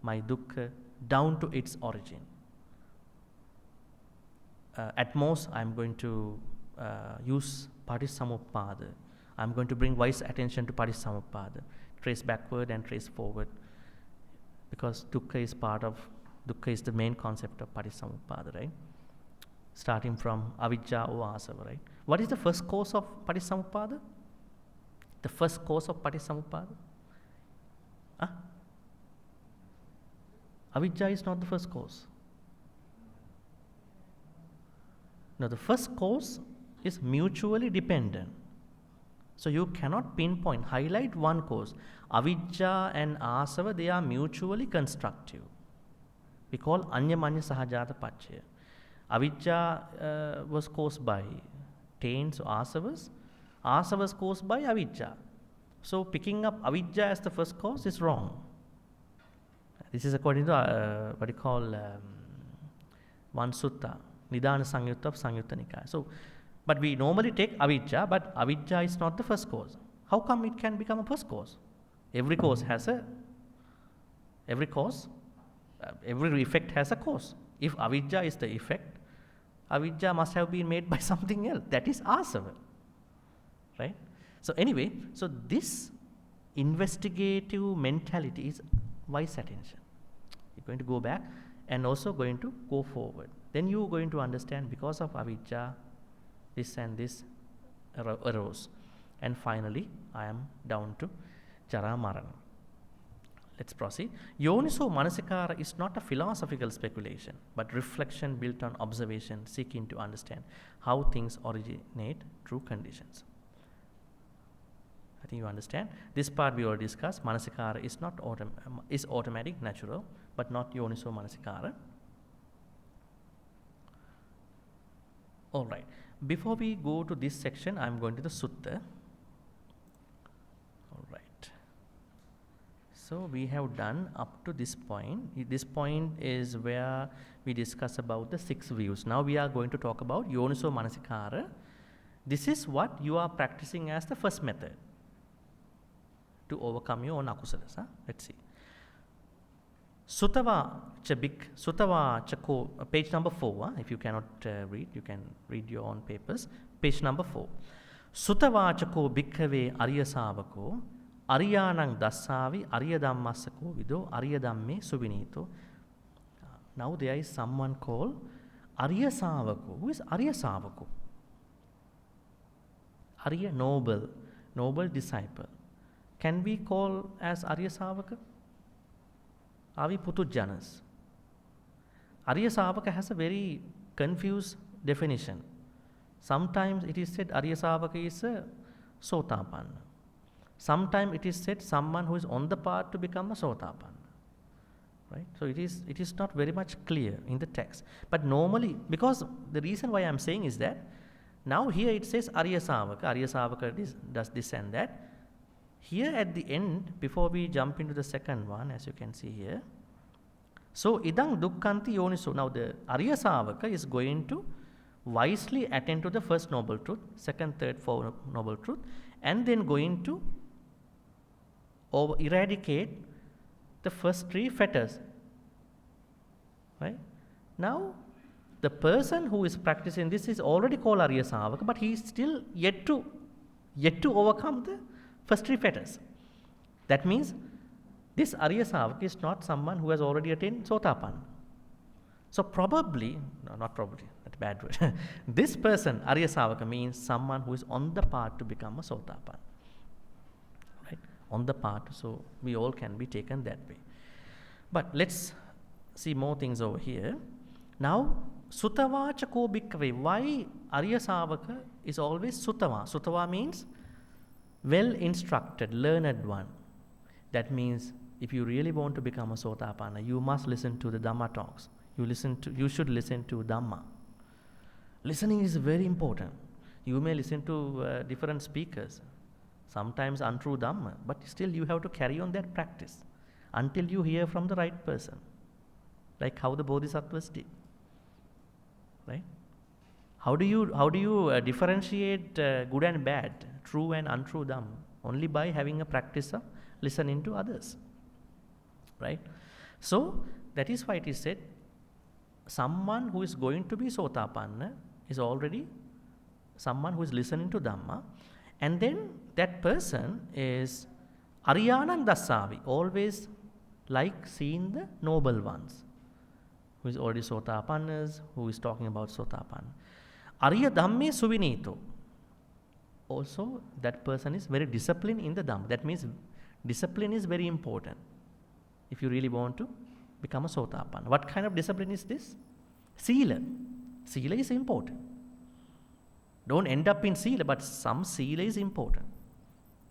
my dukkha down to its origin. At most, I'm going to use Patisamuppada. I'm going to bring wise attention to Patisamuppada. Trace backward and trace forward. Because dukkha is the main concept of Patisamuppada, right? Starting from avijja or āsava, right? What is the first cause of Patisamuppada? The first cause of Patisamuppada? Avijja is not the first cause. No, the first cause is mutually dependent. So you cannot pinpoint, highlight one cause. Avijja and āsava, they are mutually constructive. We call anyamanya sahajata paccaya. Avijja was caused by taints or āsavas. Āsavas caused by avijja. So picking up avijja as the first cause is wrong. This is according to what you call one sutta, Nidana Sangyutta of Sangyutta Nikaya. So, but we normally take avijja, but avijja is not the first cause. How come it can become a first cause? Every effect has a cause. If avijja is the effect, avijja must have been made by something else. That is āsava, right? So anyway, so this investigative mentality is wise attention. You're going to go back and also going to go forward. Then you're going to understand because of avijja, this and this arose. And finally, I am down to jara marana. Let's proceed. Yoniso manasikara is not a philosophical speculation, but reflection built on observation, seeking to understand how things originate through conditions. I think you understand. This part we already discussed. Manasikara is not is automatic, natural, but not yoniso manasikara. All right. Before we go to this section, I am going to the sutta. All right. So we have done up to this point. This point is where we discuss about the 6 views. Now we are going to talk about yoniso manasikara. This is what you are practicing as the first method to overcome your own akusalas. Let's see. Sutta Chako, page number 4. If you cannot read, you can read your own papers. Page number 4. Sutta Chako bhikkhave Arya Savako, Aryanang Dassavi, Arya Dhammasako Vido, Arya Dhamme Subinito. Now there is someone called Arya Savako. Who is Arya Savako? Arya, noble disciple. Can we call as Arya Savaka? Are we Putujjanas? Arya Savaka has a very confused definition. Sometimes it is said Arya Savaka is a Sotapanna. Sometimes it is said someone who is on the path to become a Sotapanna. Right? So it is not very much clear in the text. But normally, because the reason why I am saying is that now here it says Arya Savaka does this and that. Here at the end, before we jump into the second one, as you can see here, so idang dukkhanti yoniso. Now the Arya Savaka is going to wisely attend to the first noble truth, second, third, fourth noble truth, and then going to eradicate the first three fetters. Right? Now, the person who is practicing this is already called Arya Savaka, but he is still yet to overcome the first three fetters. That means this Arya Savaka is not someone who has already attained Sotapanna. So probably, no, not probably, that's a bad word. This person, Arya Savaka, means someone who is on the path to become a Sotapanna. Right? On the path, so we all can be taken that way. But let's see more things over here. Now, Sutavacha ko bhikkhave. Why Arya Savaka is always Sutava? Sutava means well instructed, learned one. That means if you really want to become a Sotapanna, you must listen to the Dhamma talks. You should listen to Dhamma. Listening is very important. You may listen to different speakers, sometimes untrue Dhamma, but still you have to carry on that practice until you hear from the right person, like how the Bodhisattvas did. Right? How do you differentiate good and bad, true and untrue Dhamma? Only by having a practice of listening to others. Right? So that is why it is said, someone who is going to be Sotapanna is already someone who is listening to Dhamma, and then that person is Aryanam Dasavi, always like seeing the noble ones, who is already Sotapannas, who is talking about Sotapanna. Arya Dhamme Suvinito, also that person is very disciplined in the Dhamma. That means discipline is very important if you really want to become a Sotapanna. What kind of discipline is this? Sila. Sila is important. Don't end up in Sila, but some Sila is important.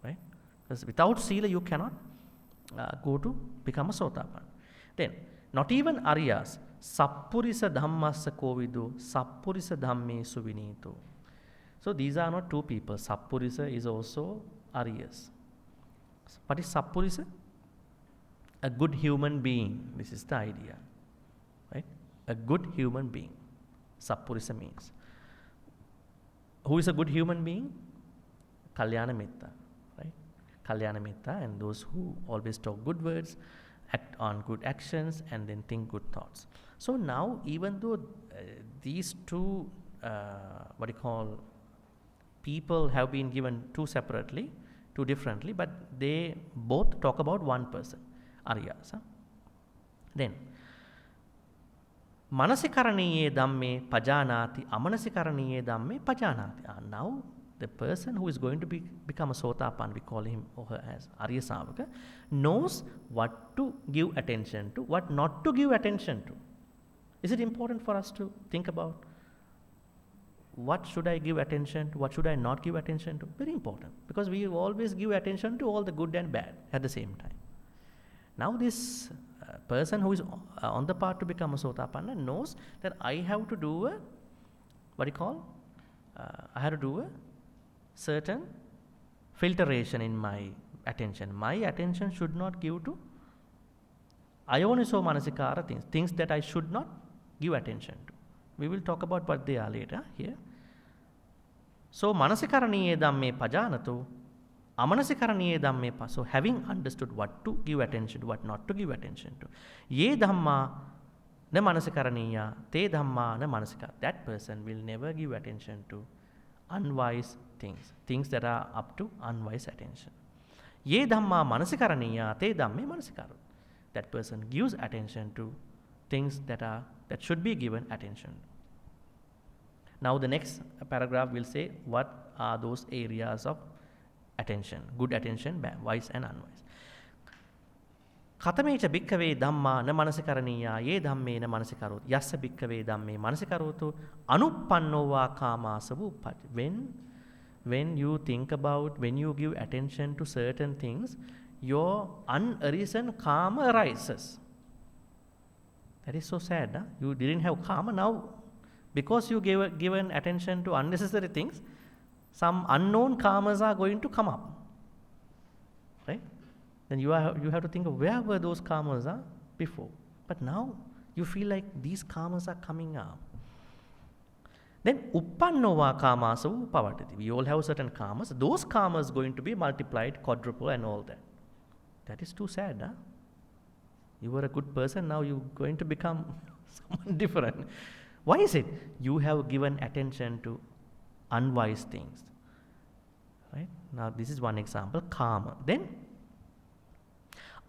Right? Because without Sila you cannot go to become a Sotapanna. Then, not even Aryas. Sappurisa Dhammassa Kovidu, Sappurisa Dhamme Suvinito. So these are not two people. Sappurisa is also Aryas. What is Sappurisa? A good human being. This is the idea. Right? A good human being. Sappurisa means. Who is a good human being? Kalyana Mitta. Right? Kalyana Mitta, and those who always talk good words, act on good actions, and then think good thoughts. So now, even though these two, people have been given two separately, two differently, but they both talk about one person, Aryas. Then, Manasikaraniye dhamme pajanati, amanasikaraniye dhamme pajanati. Now, the person who is going to become a Sotapanna, we call him or her as Arya Savaka, knows what to give attention to, what not to give attention to. Is it important for us to think about what should I give attention to, what should I not give attention to? Very important, because we always give attention to all the good and bad at the same time. Now this person who is on the path to become a Sotapanna knows that I have to do I have to do a certain filtration in my attention. My attention should not give to ayoniso manasikara things that I should not give attention to. We will talk about what they are later here. So manasikaraniye dhamme pajanatu, amanasikaraniye dhamme pa. So having understood what to give attention to, what not to give attention to. Ye dhamma na manasikaraniya, te dhamma na manasikara. That person will never give attention to unwise things that are up to unwise attention. Ye dhamma manasikaraniya, te dhamme manasikaru. That person gives attention to things that should be given attention. Now the next paragraph will say what are those areas of attention, good attention, bad, wise and unwise. Katamecha bhikkave dhamma na manasikaraneya ye dhamme na manasikarotu. Yassa bhikkave dhamme manasikarotu anuppannova kāmāsava uppajjati. When you think about, when you give attention to certain things, your unarisen karma arises. That is so sad. Huh? You didn't have karma now. Because you given attention to unnecessary things, some unknown karmas are going to come up. Right? Then you have to think of where were those karmas before. But now you feel like these karmas are coming up. Then uppannova kāmāsava uppavadati. We all have certain karmas. Those karmas going to be multiplied, quadruple and all that. That is too sad. Huh? You were a good person, now you're going to become someone different. Why is it? You have given attention to unwise things. Right? Now this is one example, karma. Then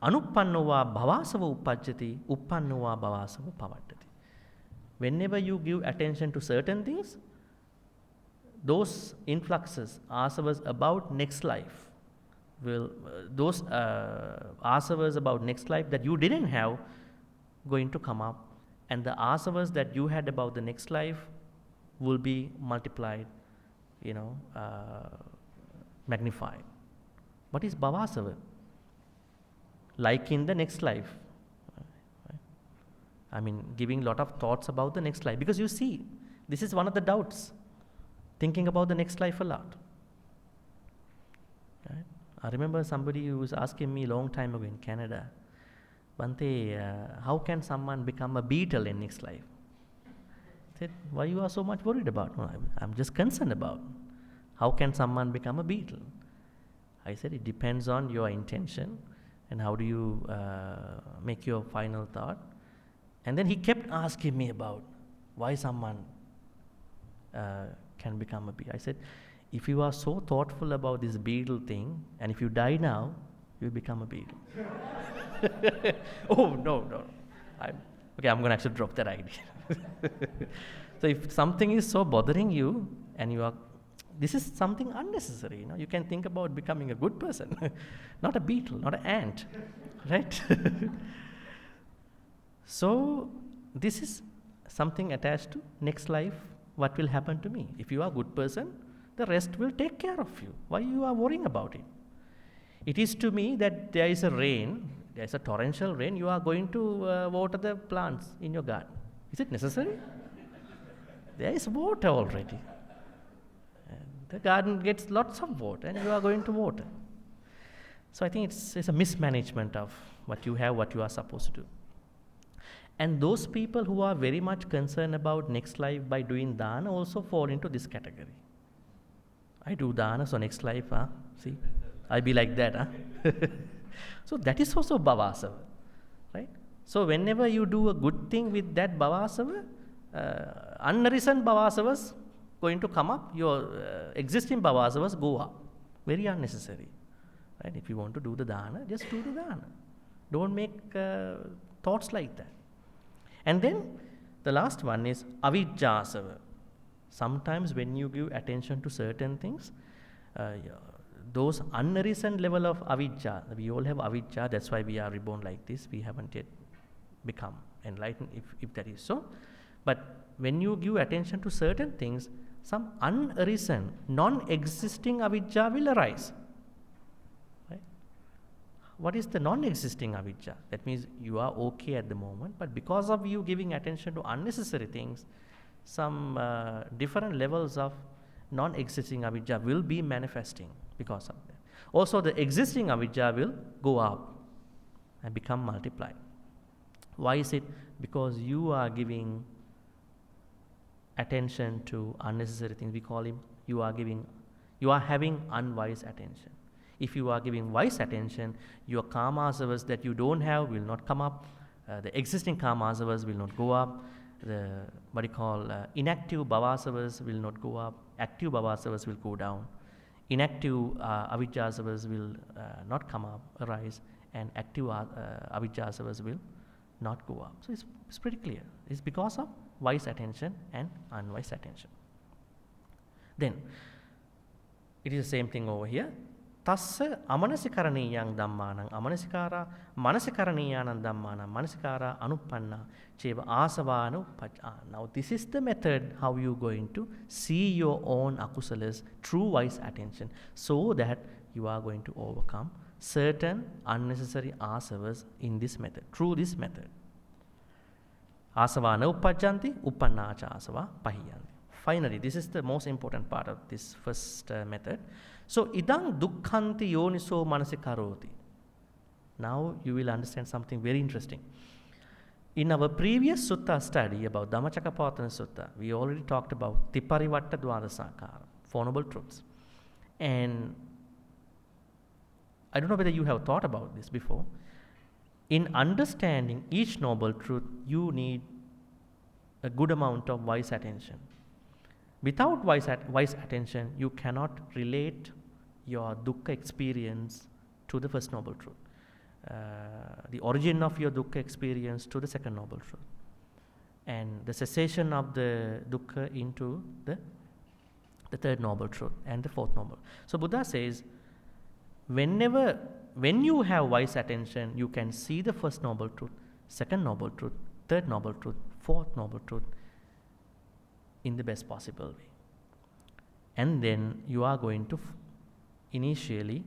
anuppannova bhavāsava uppajjati, uppannova bhavāsava uppavadati. Whenever you give attention to certain things, those influxes, āsavas about next life, those āsavas about next life that you didn't have, going to come up, and the āsavas that you had about the next life will be multiplied, magnified. What is bhavāsava? Like in the next life. I mean, giving lot of thoughts about the next life. Because you see, this is one of the doubts. Thinking about the next life a lot. Right? I remember somebody who was asking me a long time ago in Canada, Bhante, how can someone become a beetle in next life? I said, why you are so much worried about? No, I'm just concerned about how can someone become a beetle? I said, it depends on your intention and how do you make your final thought. And then he kept asking me about why someone can become a beetle. I said, if you are so thoughtful about this beetle thing, and if you die now, you will become a beetle. Oh, no. I'm going to actually drop that idea. So if something is so bothering you, and this is something unnecessary, you can think about becoming a good person, not a beetle, not an ant, right? So this is something attached to next life, what will happen to me. If you are a good person, the rest will take care of you. Why you are worrying about it? It is to me that there is a rain, there is a torrential rain, you are going to water the plants in your garden. Is it necessary? There is water already. And the garden gets lots of water and you are going to water. So I think it's a mismanagement of what you have, what you are supposed to do. And those people who are very much concerned about next life by doing dana also fall into this category. I do dana, so next life, see, I be like that. So that is also bhavāsava, right? So whenever you do a good thing with that bhavāsava, unarisen bhavāsavas going to come up, your existing bhavāsavas go up. Very unnecessary, right? If you want to do the dana, just do the dana. Don't make thoughts like that. And then the last one is avijjāsava. Sometimes when you give attention to certain things, those unarisen level of avijja, we all have avijja, that's why we are reborn like this, we haven't yet become enlightened, if that is so. But when you give attention to certain things, some unarisen, non-existing avijja will arise. What is the non-existing avijja? That means you are okay at the moment, but because of you giving attention to unnecessary things, some different levels of non-existing avijja will be manifesting because of that. Also, the existing avijja will go up and become multiplied. Why is it? Because you are giving attention to unnecessary things. We call him, you are having unwise attention. If you are giving wise attention, your karma-āsavas that you don't have will not come up. The existing karma-āsavas will not go up. The inactive bhavāsavas will not go up. Active bhavāsavas will go down. Inactive avijjāsavas will not come up, arise, and active avijjāsavas will not go up. So it's pretty clear. It's because of wise attention and unwise attention. Then it is the same thing over here. Tassa amanasikaraniyang dhammanang amanasikara manasikaraniyang dhammanang manasikara anupanna cheva asavanu pajja. Now this is the method how you going to see your own akusalas through wise attention, so that you are going to overcome certain unnecessary asavas in this method, through this method. Asava na uppajjanti, uppannacha asava pahiyanti. Finally, this is the most important part of this first method. So, idang dukkhanti yoniso manasikaroti. Now, you will understand something very interesting. In our previous sutta study about Dhammacakkappavattana Sutta, we already talked about Tiparivatta Dwadasakara, Four Noble Truths. And I don't know whether you have thought about this before. In understanding each noble truth, you need a good amount of wise attention. Without wise attention, you cannot relate your dukkha experience to the first noble truth. The origin of your dukkha experience to the second noble truth. And the cessation of the dukkha into the third noble truth and the fourth noble. So Buddha says, when you have wise attention, you can see the first noble truth, second noble truth, third noble truth, fourth noble truth in the best possible way. And then you are going to initially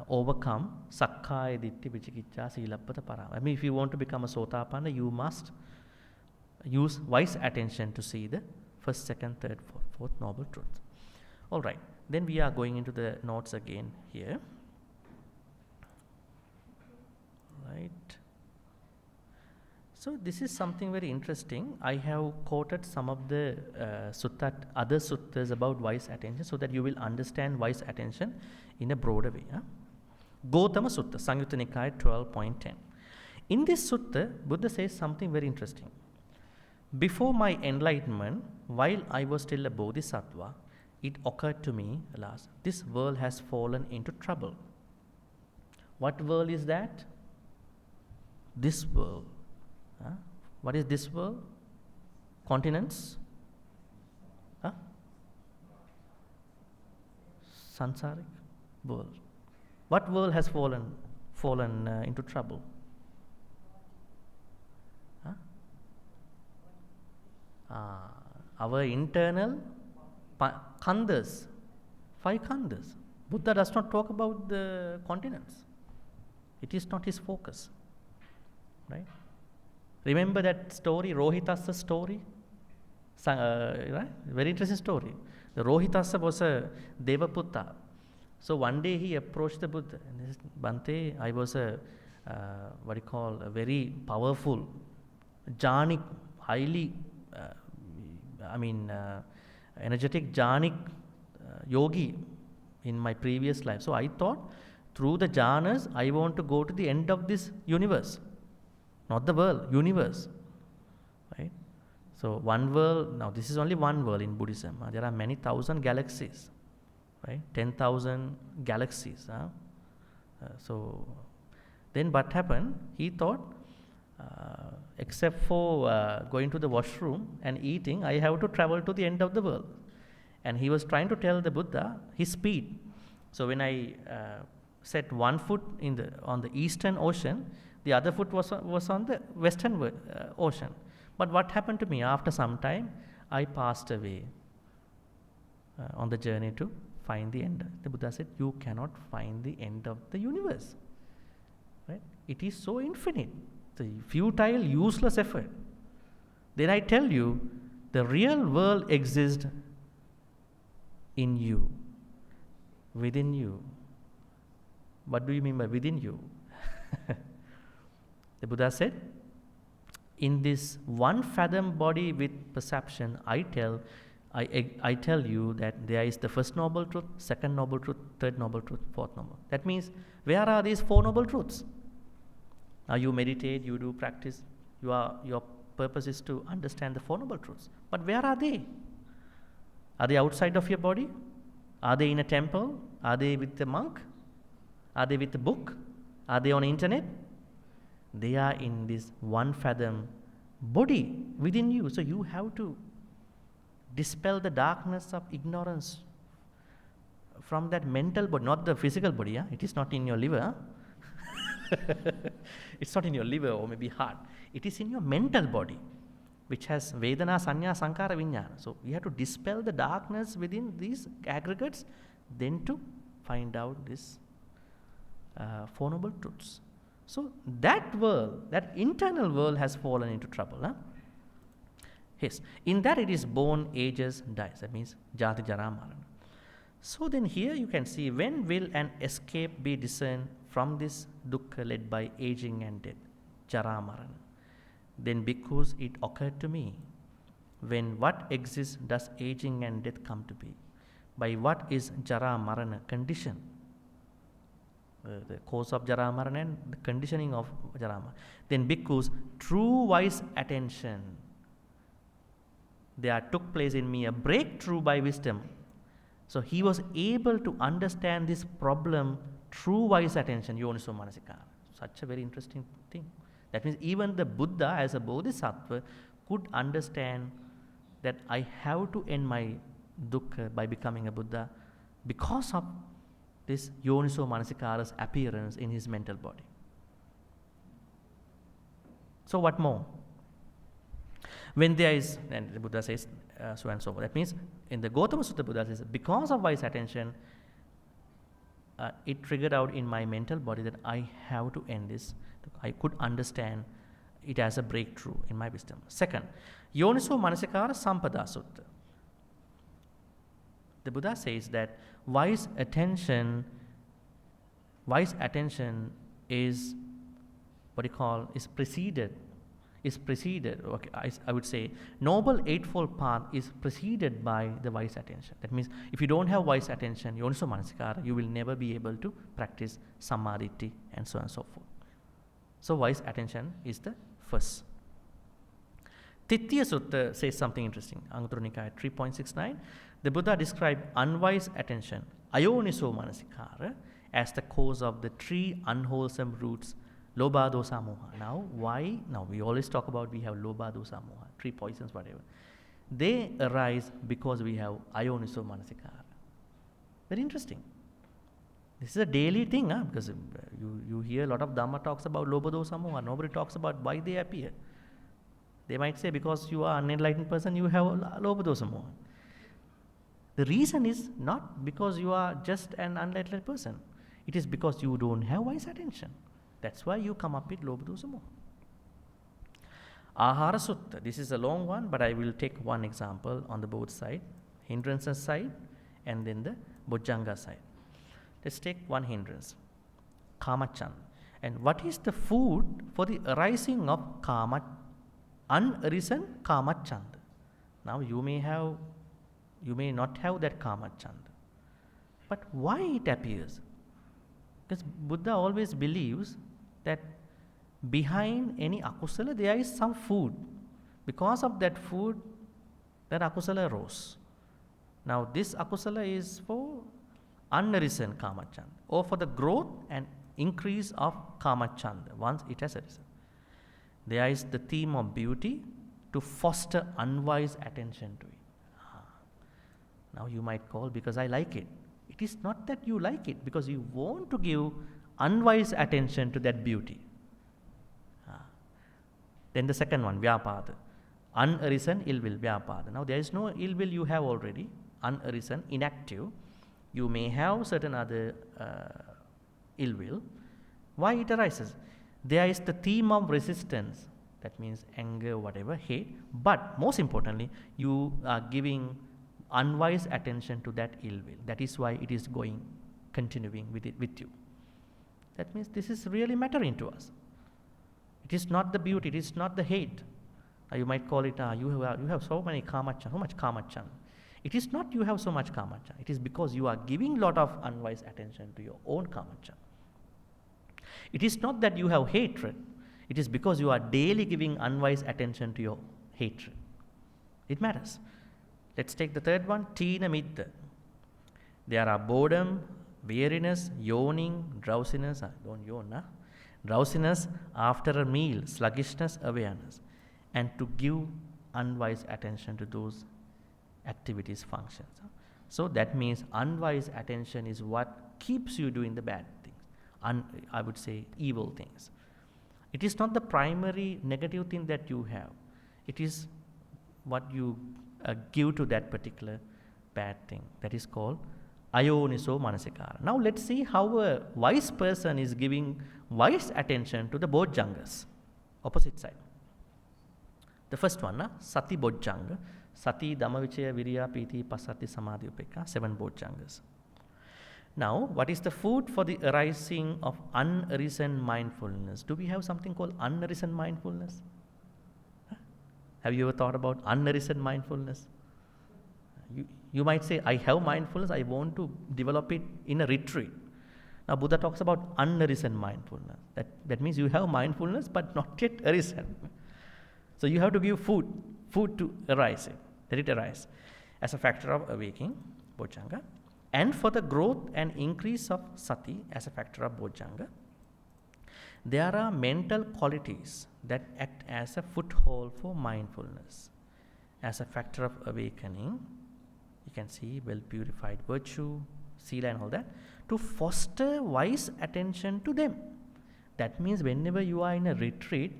overcome sakkaya ditthi vicikicca silappata parama. I mean, if you want to become a sotapanna, you must use wise attention to see the first, second, third, fourth noble truth. All right. Then we are going into the notes again here. Right. So this is something very interesting. I have quoted some of the other suttas about wise attention, so that you will understand wise attention in a broader way. Gautama Sutta, Samyutta Nikaya 12.10. In this sutta, Buddha says something very interesting. Before my enlightenment, while I was still a bodhisattva, it occurred to me, alas, this world has fallen into trouble. What world is that? This world. What is this world? Continents? Sansaric world. What world has fallen into trouble? Our internal khandhas, 5 khandhas. Buddha does not talk about the continents. It is not his focus. Right? Remember that story, Rohitassa story? Right? Very interesting story. The Rohitassa was a Devaputta. So one day he approached the Buddha and he said, Bhante, I was a very powerful, jhanic, highly, energetic jhanic yogi in my previous life. So I thought, through the jhanas, I want to go to the end of this universe. Not the world, universe. Right? So one world, now this is only one world in Buddhism. There are many thousand galaxies. Right? 10,000 galaxies. So then what happened? He thought, except for going to the washroom and eating, I have to travel to the end of the world. And he was trying to tell the Buddha his speed. So when I set one foot on the eastern ocean, the other foot was on the western ocean. But what happened to me? After some time, I passed away on the journey to find the end. The Buddha said, you cannot find the end of the universe. Right? It is so infinite. The futile, useless effort. Then I tell you, the real world exists in you, within you. What do you mean by within you? The Buddha said, in this one fathom body with perception, I tell you that there is the first noble truth, second noble truth, third noble truth, fourth noble. That means, where are these 4 noble truths? Now you meditate, you do practice, your purpose is to understand the 4 noble truths. But where are they? Are they outside of your body? Are they in a temple? Are they with the monk? Are they with the book? Are they on the internet? They are in this one fathom body within you. So you have to dispel the darkness of ignorance from that mental body, not the physical body. Yeah? It is not in your liver. It's not in your liver or maybe heart. It is in your mental body, which has Vedana, Sanya, Sankara, Vijnana. So we have to dispel the darkness within these aggregates, then to find out this Four Noble Truths. So that world, that internal world has fallen into trouble. Huh? Yes, in that it is born, ages, dies. That means Jati, Jara, Marana. So then here you can see, when will an escape be discerned from this dukkha led by aging and death, Jara, Marana? Then because it occurred to me, when what exists does aging and death come to be? By what is Jara, Marana conditioned? The cause of Jara, Marana and the conditioning of Jara, Marana. Then because true wise attention, there took place in me a breakthrough by wisdom. So he was able to understand this problem through wise attention, Yoniso Manasikara. Such a very interesting thing. That means even the Buddha as a Bodhisattva could understand that I have to end my dukkha by becoming a Buddha because of this Yoniso Manasikara's appearance in his mental body. So what more? When there is, and the Buddha says so and so forth. That means in the Gautama Sutta, Buddha says, because of wise attention, it triggered out in my mental body that I have to end this. I could understand it as a breakthrough in my wisdom. Second, Yoniso Manasikara Sampada Sutta. The Buddha says that wise attention is what you call, is preceded, okay, I would say, Noble Eightfold Path is preceded by the wise attention. That means if you don't have wise attention, Yoniso Manasikara, you will never be able to practice Sammaditi and so on and so forth. So wise attention is the first. Tittiya Sutta says something interesting. Anguttara Nikaya 3.69. The Buddha described unwise attention, Ayoniso Manasikara, as the cause of the three unwholesome roots, Lobha, Dosa, Moha. Now, why? Now, we always talk about we have Lobha, Dosa, Moha, three poisons, whatever. They arise because we have Ayoniso Manasikara. Very interesting. This is a daily thing, because you hear a lot of Dhamma talks about Lobha, Dosa, Moha. Nobody talks about why they appear. They might say because you are an unenlightened person, you have Lobha, Dosa, Moha. The reason is not because you are just an unenlightened person. It is because you don't have wise attention. That's why you come up with Lobha, Dosa, Moha. Ahara Sutta. This is a long one, but I will take one example on the both side, hindrances side and then the Bojjhanga side. Let's take one hindrance, Kamachanda. And what is the food for the arising of unarisen Kamachanda? Now you may not have that Kamachanda. But why it appears? Because Buddha always believes that behind any akusala there is some food. Because of that food, that akusala arose. Now this akusala is for unarisen Kamachanda, or for the growth and increase of Kamachanda once it has arisen. There is the theme of beauty to foster unwise attention to it. Now you might call, because I like it. It is not that you like it, because you want to give unwise attention to that beauty. Then the second one, Vyapada. Unarisen ill will, Vyapada. Now there is no ill will you have already, unarisen, inactive. You may have certain other ill will. Why it arises? There is the theme of resistance. That means anger, whatever, hate. But most importantly, you are giving unwise attention to that ill will. That is why it is continuing with you. That means this is really mattering to us. It is not the beauty, it is not the hate. You might call it, you have so many Kamachanda, so much Kamachanda. It is not you have so much Kamachanda. It is because you are giving lot of unwise attention to your own Kamachanda. It is not that you have hatred. It is because you are daily giving unwise attention to your hatred. It matters. Let's take the third one, Tina Midda. There are boredom, weariness, yawning, drowsiness, don't yawn, drowsiness after a meal, sluggishness, awareness, and to give unwise attention to those activities, functions. So that means unwise attention is what keeps you doing the bad things, I would say evil things. It is not the primary negative thing that you have. It is what you give to that particular bad thing. That is called ayoniso manasikara. Now let's see how a wise person is giving wise attention to the bojjhangas. Opposite side. The first one, sati bojjhanga. Sati, Dhammavichaya, Virya, Piti, Pasati, Samadhi, Upekka, 7 bojjhangas. Now, what is the food for the arising of unarisen mindfulness? Do we have something called unarisen mindfulness? Have you ever thought about unarisen mindfulness? You might say, I have mindfulness, I want to develop it in a retreat. Now, Buddha talks about unarisen mindfulness. That means you have mindfulness, but not yet arisen. So you have to give food to arise it, let it arise as a factor of awakening, bojjhanga, and for the growth and increase of sati as a factor of bojjhanga. There are mental qualities that act as a foothold for mindfulness. As a factor of awakening, you can see well purified virtue, sila and all that, to foster wise attention to them. That means whenever you are in a retreat,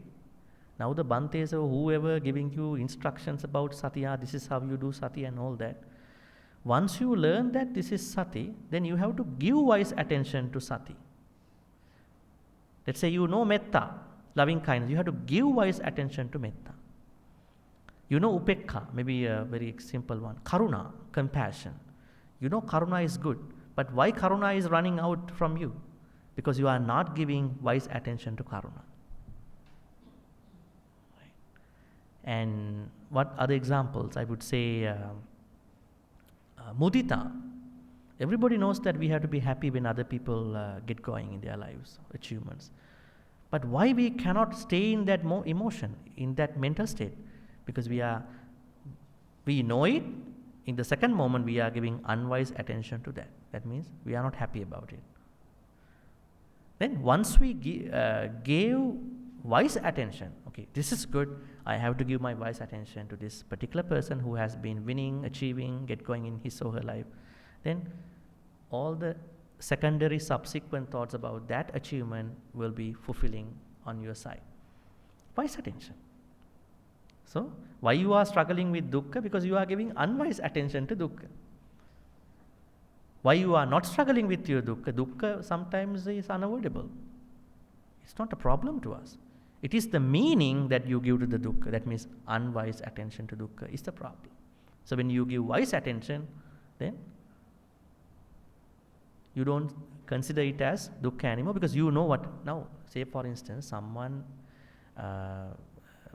now the Bhantes or whoever giving you instructions about sati, this is how you do sati and all that. Once you learn that this is sati, then you have to give wise attention to sati. Let's say you know metta, loving kindness. You have to give wise attention to metta. You know upekka, maybe a very simple one. Karuna, compassion. You know karuna is good, but why karuna is running out from you? Because you are not giving wise attention to karuna. Right. And what other examples? I would say mudita. Everybody knows that we have to be happy when other people get going in their lives, achievements. But why we cannot stay in that emotion, in that mental state? Because we know it. In the second moment, we are giving unwise attention to that. That means we are not happy about it. Then once we gave wise attention, okay, this is good, I have to give my wise attention to this particular person who has been winning, achieving, get going in his or her life. Then all the secondary subsequent thoughts about that achievement will be fulfilling on your side. Wise attention. So, why you are struggling with dukkha? Because you are giving unwise attention to dukkha. Why you are not struggling with your dukkha? Dukkha sometimes is unavoidable. It's not a problem to us. It is the meaning that you give to the dukkha. That means unwise attention to dukkha is the problem. So, when you give wise attention, then you don't consider it as dukkha anymore, because you know what. Now, say for instance, someone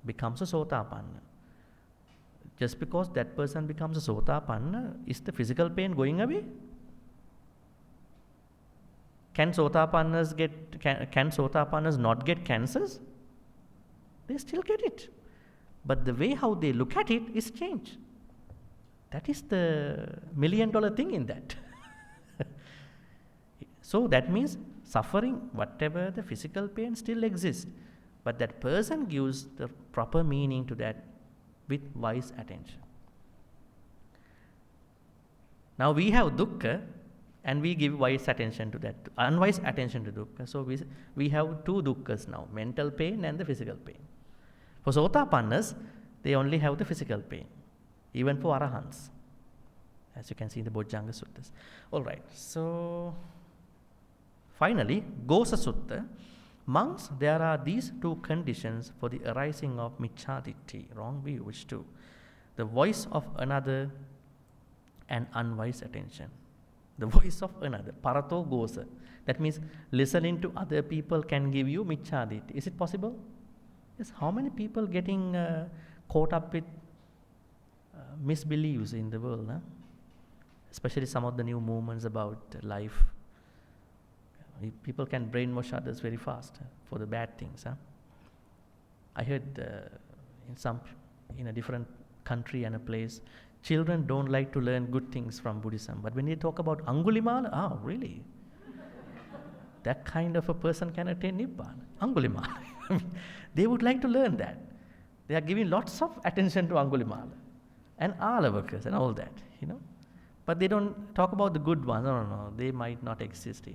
becomes a sotapanna. Just because that person becomes a sotapanna, is the physical pain going away? Can sotapannas not get cancers? They still get it. But the way how they look at it is changed. That is the $1 million thing in that. So that means suffering, whatever the physical pain still exists. But that person gives the proper meaning to that with wise attention. Now we have dukkha and we give wise attention to that, unwise attention to dukkha. So we have two dukkhas now, mental pain and the physical pain. For sotapannas, they only have the physical pain, even for arahants, as you can see in the Bojjhanga Suttas. Alright, so finally, Gosa Sutta. Monks, there are these two conditions for the arising of micchaditti, wrong view, which two? The voice of another and unwise attention. The voice of another, parato gosa. That means listening to other people can give you micchaditti. Is it possible? Yes. How many people getting caught up with misbeliefs in the world? Huh? Especially some of the new movements about life. People can brainwash others very fast for the bad things. Huh? I heard in a different country and a place, children don't like to learn good things from Buddhism. But when they talk about Angulimala, really? That kind of a person can attain Nibbana. Angulimala. They would like to learn that. They are giving lots of attention to Angulimala and Āsavas and all that, But they don't talk about the good ones. No. They might not exist.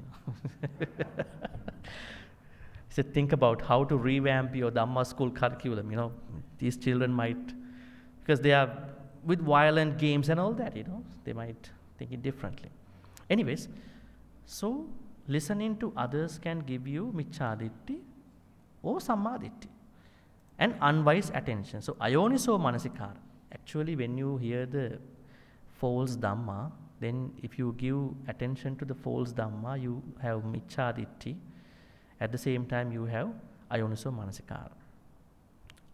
So think about how to revamp your Dhamma school curriculum. These children might, because they are with violent games and all that. They might think it differently. Anyways, so listening to others can give you micchaditti or sammaditthi and unwise attention. So ayoniso manasikara. Actually, when you hear the false Dhamma, then if you give attention to the false Dhamma, you have micchaditti. At the same time, you have ayoniso manasikara.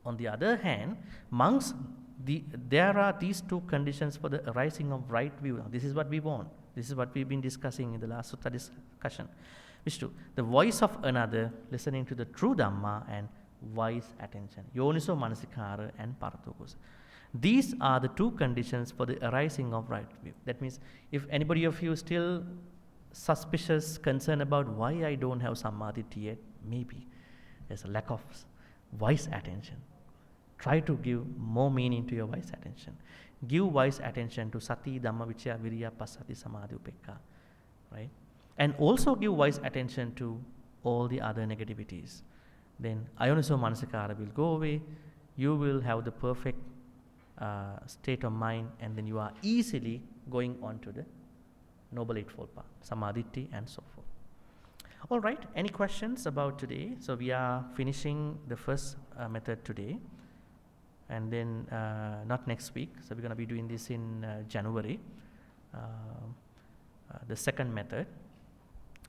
On the other hand, monks, there are these two conditions for the arising of right view. Now, this is what we want. This is what we've been discussing in the last Sutta discussion. Which two? The voice of another, listening to the true Dhamma, and wise attention. Yoniso manasikara and paratokosa. These are the two conditions for the arising of right view. That means if anybody of you is still suspicious, concerned about why I don't have sammaditthi yet, maybe there's a lack of wise attention. Try to give more meaning to your wise attention. Give wise attention to sati, dhamma, vichaya, virya, passathi, samadhi, upekka. Right? And also give wise attention to all the other negativities. Then ayoniso manasikara will go away. You will have the perfect state of mind, and then you are easily going on to the Noble Eightfold Path, Samadhi and so forth. All right, any questions about today? So we are finishing the first method today, and then not next week. So we're going to be doing this in January, the second method.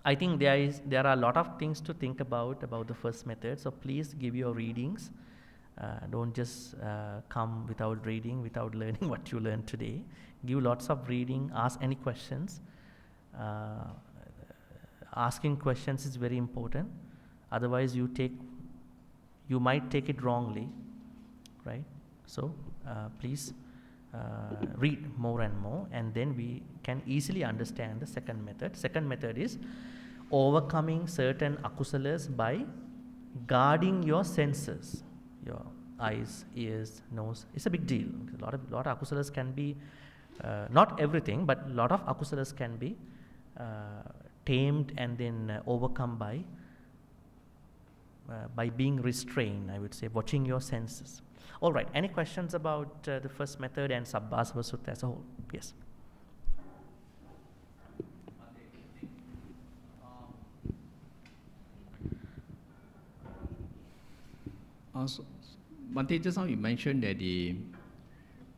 I think there are a lot of things to think about the first method. So please give your readings. Don't just come without reading, without learning what you learned today. Give lots of reading, ask any questions. Asking questions is very important. Otherwise, you might take it wrongly, right? So please read more and more, and then we can easily understand the second method. Second method is overcoming certain akusalas by guarding your senses. Your eyes, ears, nose. It's a big deal. A lot of akusalas can be, not everything, but a lot of akusalas can be tamed and then overcome by being restrained, I would say, watching your senses. All right, any questions about the first method and Sabbāsava Sutta as a whole? Yes. Also, Bhante, just now you mentioned that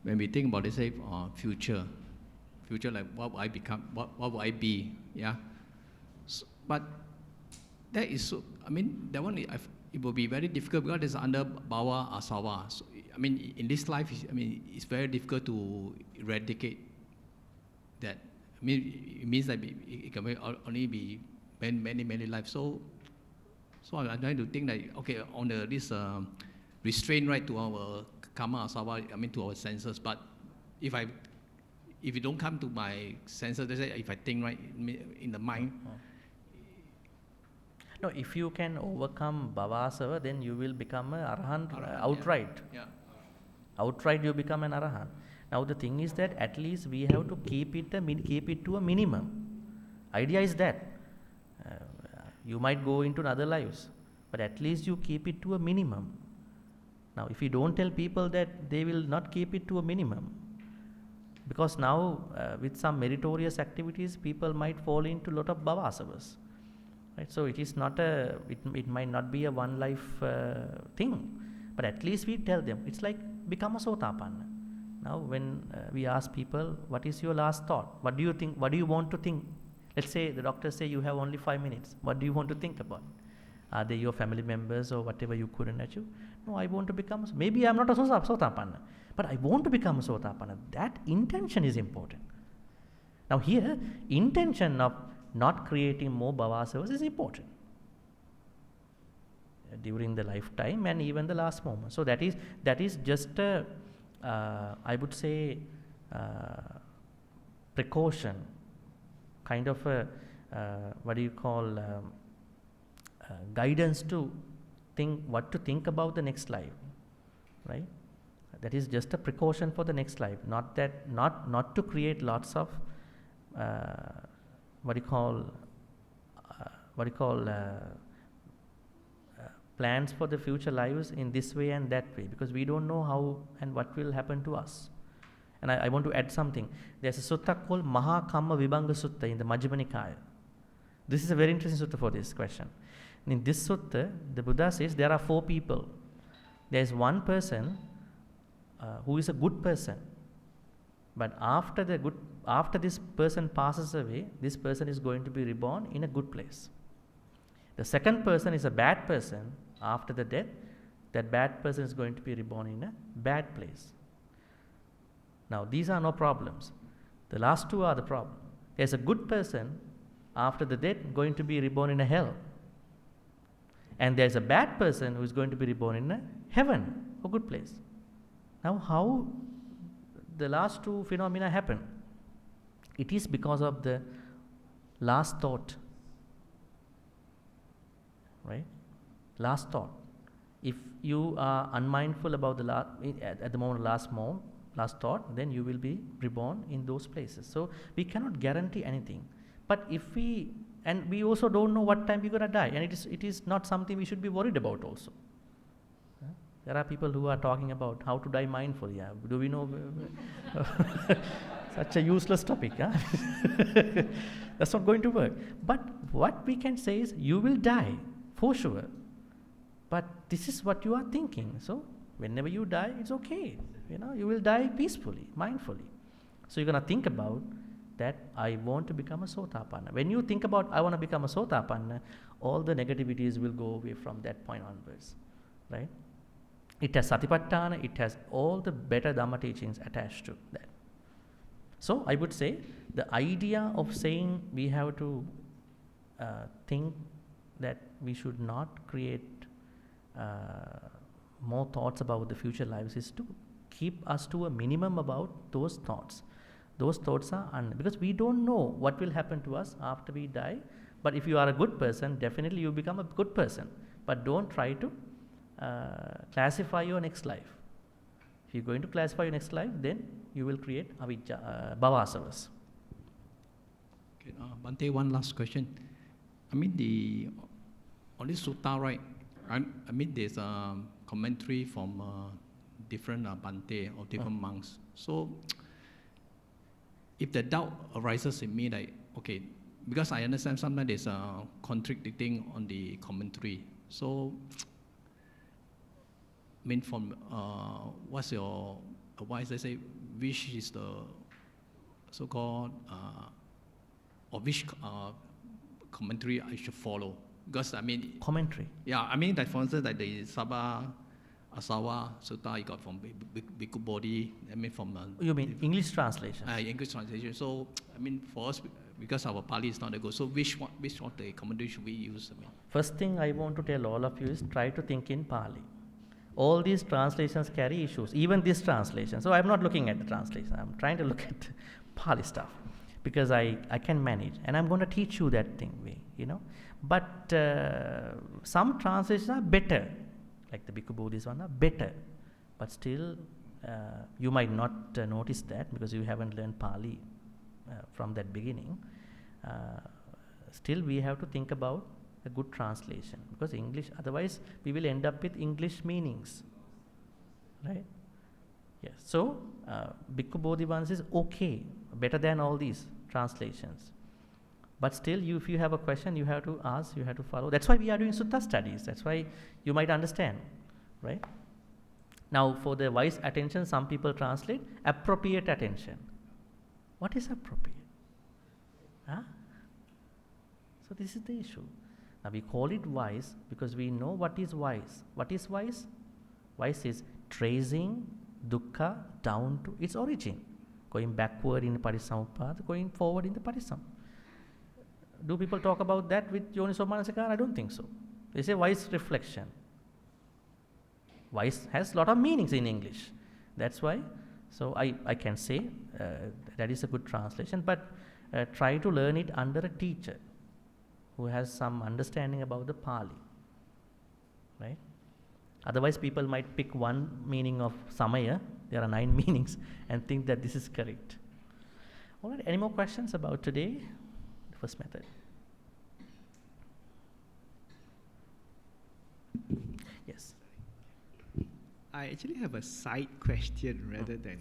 when we think about, let's say, future like what will I become, what will I be, yeah. So, but that is so. I mean, that one it will be very difficult because it's under bhava Āsavas. So, I mean, in this life, it's very difficult to eradicate that. I mean, it means that it can only be many lives. So I'm trying to think that, okay, on this restraint right to our karma Āsava, I mean to our senses, but if you don't come to my senses, let's say if I think right in the mind. No, if you can overcome bhavasava, then you will become an arahant outright. Yeah. Outright you become an arahant. Now the thing is that at least we have to keep it to a minimum. Idea is that. You might go into other lives, but at least you keep it to a minimum. Now, if you don't tell people that, they will not keep it to a minimum. Because now, with some meritorious activities, people might fall into a lot of bhavasavas. Right? So, it is not it might not be a one life thing, but at least we tell them. It's like become a sotapanna. Now, when we ask people, what is your last thought? What do you think? What do you want to think? Let's say the doctors say you have only 5 minutes. What do you want to think about? Are they your family members or whatever you couldn't achieve? No, I want to become, maybe I'm not a sotapanna, but I want to become a sotapanna. That intention is important. Now here, intention of not creating more bhavasavas is important during the lifetime and even the last moment. So that is just I would say precaution, kind of a guidance to think what to think about the next life, right? That is just a precaution for the next life, not to create lots of what do you call plans for the future lives in this way and that way, because we don't know how and what will happen to us. And I want to add something. There's a sutta called Maha Kamma Vibhanga Sutta in the Majjhima Nikaya. This is a very interesting sutta for this question. In this sutta, the Buddha says there are 4 people. There is one person who is a good person, but after this person passes away, this person is going to be reborn in a good place. The second person is a bad person. After the death, that bad person is going to be reborn in a bad place. Now, these are no problems. The last 2 are the problem. There's a good person after the death going to be reborn in a hell. And there's a bad person who is going to be reborn in a heaven, a good place. Now, how the last 2 phenomena happen? It is because of the last thought. Right? Last thought. If you are unmindful about the at the moment last thought, then you will be reborn in those places. So we cannot guarantee anything. But if we also don't know what time we're going to die, and it is not something we should be worried about also. There are people who are talking about how to die mindfully. Yeah. Do we know? Such a useless topic. Huh? That's not going to work. But what we can say is you will die for sure. But this is what you are thinking. So whenever you die, it's okay. You will die peacefully, mindfully. So you're going to think about that I want to become a Sotapanna. When you think about I want to become a Sotapanna, all the negativities will go away from that point onwards. Right? It has Satipatthana, it has all the better Dhamma teachings attached to that. So I would say the idea of saying we have to think that we should not create more thoughts about the future lives is to keep us to a minimum about those thoughts. Those thoughts are because we don't know what will happen to us after we die. But if you are a good person, definitely you become a good person. But don't try to classify your next life. If you're going to classify your next life, then you will create avijja, bhavasavas. Okay, Bhante, one last question. I mean, on this sutta, right? I mean, there's a commentary from different Bhante or different monks. So, if the doubt arises in me, like, okay, because I understand sometimes there's a contradicting on the commentary. So, I mean, from what's your advice? They say, which is the so-called, or which commentary I should follow? Because I mean, Commentary. Yeah, I mean, like for instance, like the Sabbāsava Sutta you got from Bhikkhu Bodhi. I mean, from You mean English translation? English translation. So I mean, for us, because our Pali is not that good. So which of the commentary should we use? I mean, First thing I want to tell all of you is try to think in Pali. All these translations carry issues, even this translation. So I'm not looking at the translation. I'm trying to look at Pali stuff because I can manage, and I'm going to teach you that thing way, But some translations are better, like the Bhikkhu Bodhi's one are better, but still you might not notice that because you haven't learned Pali from that beginning. Still, we have to think about a good translation because English, otherwise we will end up with English meanings, right? Yes. So Bhikkhu Bodhi ones is okay, better than all these translations. But still, if you have a question, you have to ask, you have to follow. That's why we are doing Sutta studies. That's why you might understand, right? Now, for the wise attention, some people translate appropriate attention. What is appropriate? Huh? So this is the issue. Now, we call it wise because we know what is wise. What is wise? Wise is tracing dukkha down to its origin. Going backward in the Parisamuppada, going forward in the Parisam. Do people talk about that with Yoniso Manasikara? I don't think so. They say wise reflection. Wise has a lot of meanings in English. That's why. So I can say that is a good translation, but try to learn it under a teacher who has some understanding about the Pali. Right? Otherwise, people might pick one meaning of Samaya. There are 9 meanings and think that this is correct. All right, any more questions about today, the first method? Yes. I actually have a side question rather than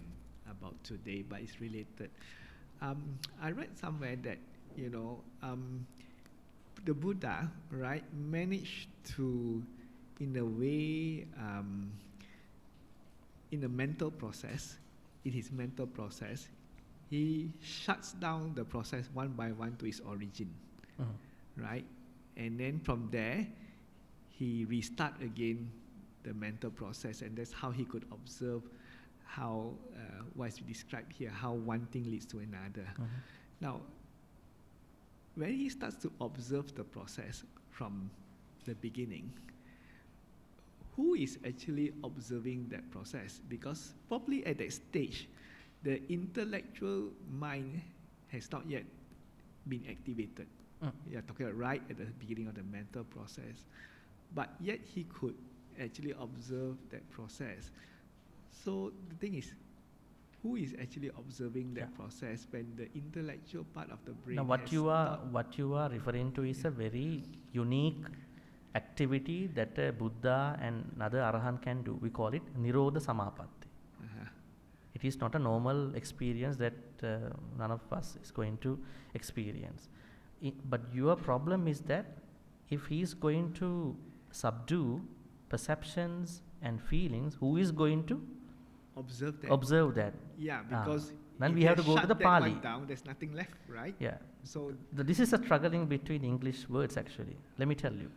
about today, but it's related. I read somewhere that, the Buddha, right, managed to, in a way, in a mental process, in his mental process, he shuts down the process one by one to its origin, right? And then from there, he restart again the mental process, and that's how he could observe how, what is described here, how one thing leads to another. Now, when he starts to observe the process from the beginning, who is actually observing that process? Because probably at that stage, the intellectual mind has not yet been activated. You are talking about right at the beginning of the mental process. But yet he could actually observe that process. So the thing is, who is actually observing that process when the intellectual part of the brain Now, what you are referring to is a very unique activity that a Buddha and another Arahant can do. We call it Nirodha Samapatti. It is not a normal experience that none of us is going to experience. But your problem is that if he is going to subdue perceptions and feelings, who is going to observe that? Yeah, because then we have to go to the Pali. Down, there's nothing left, right? Yeah. So this is a struggling between English words actually. Let me tell you.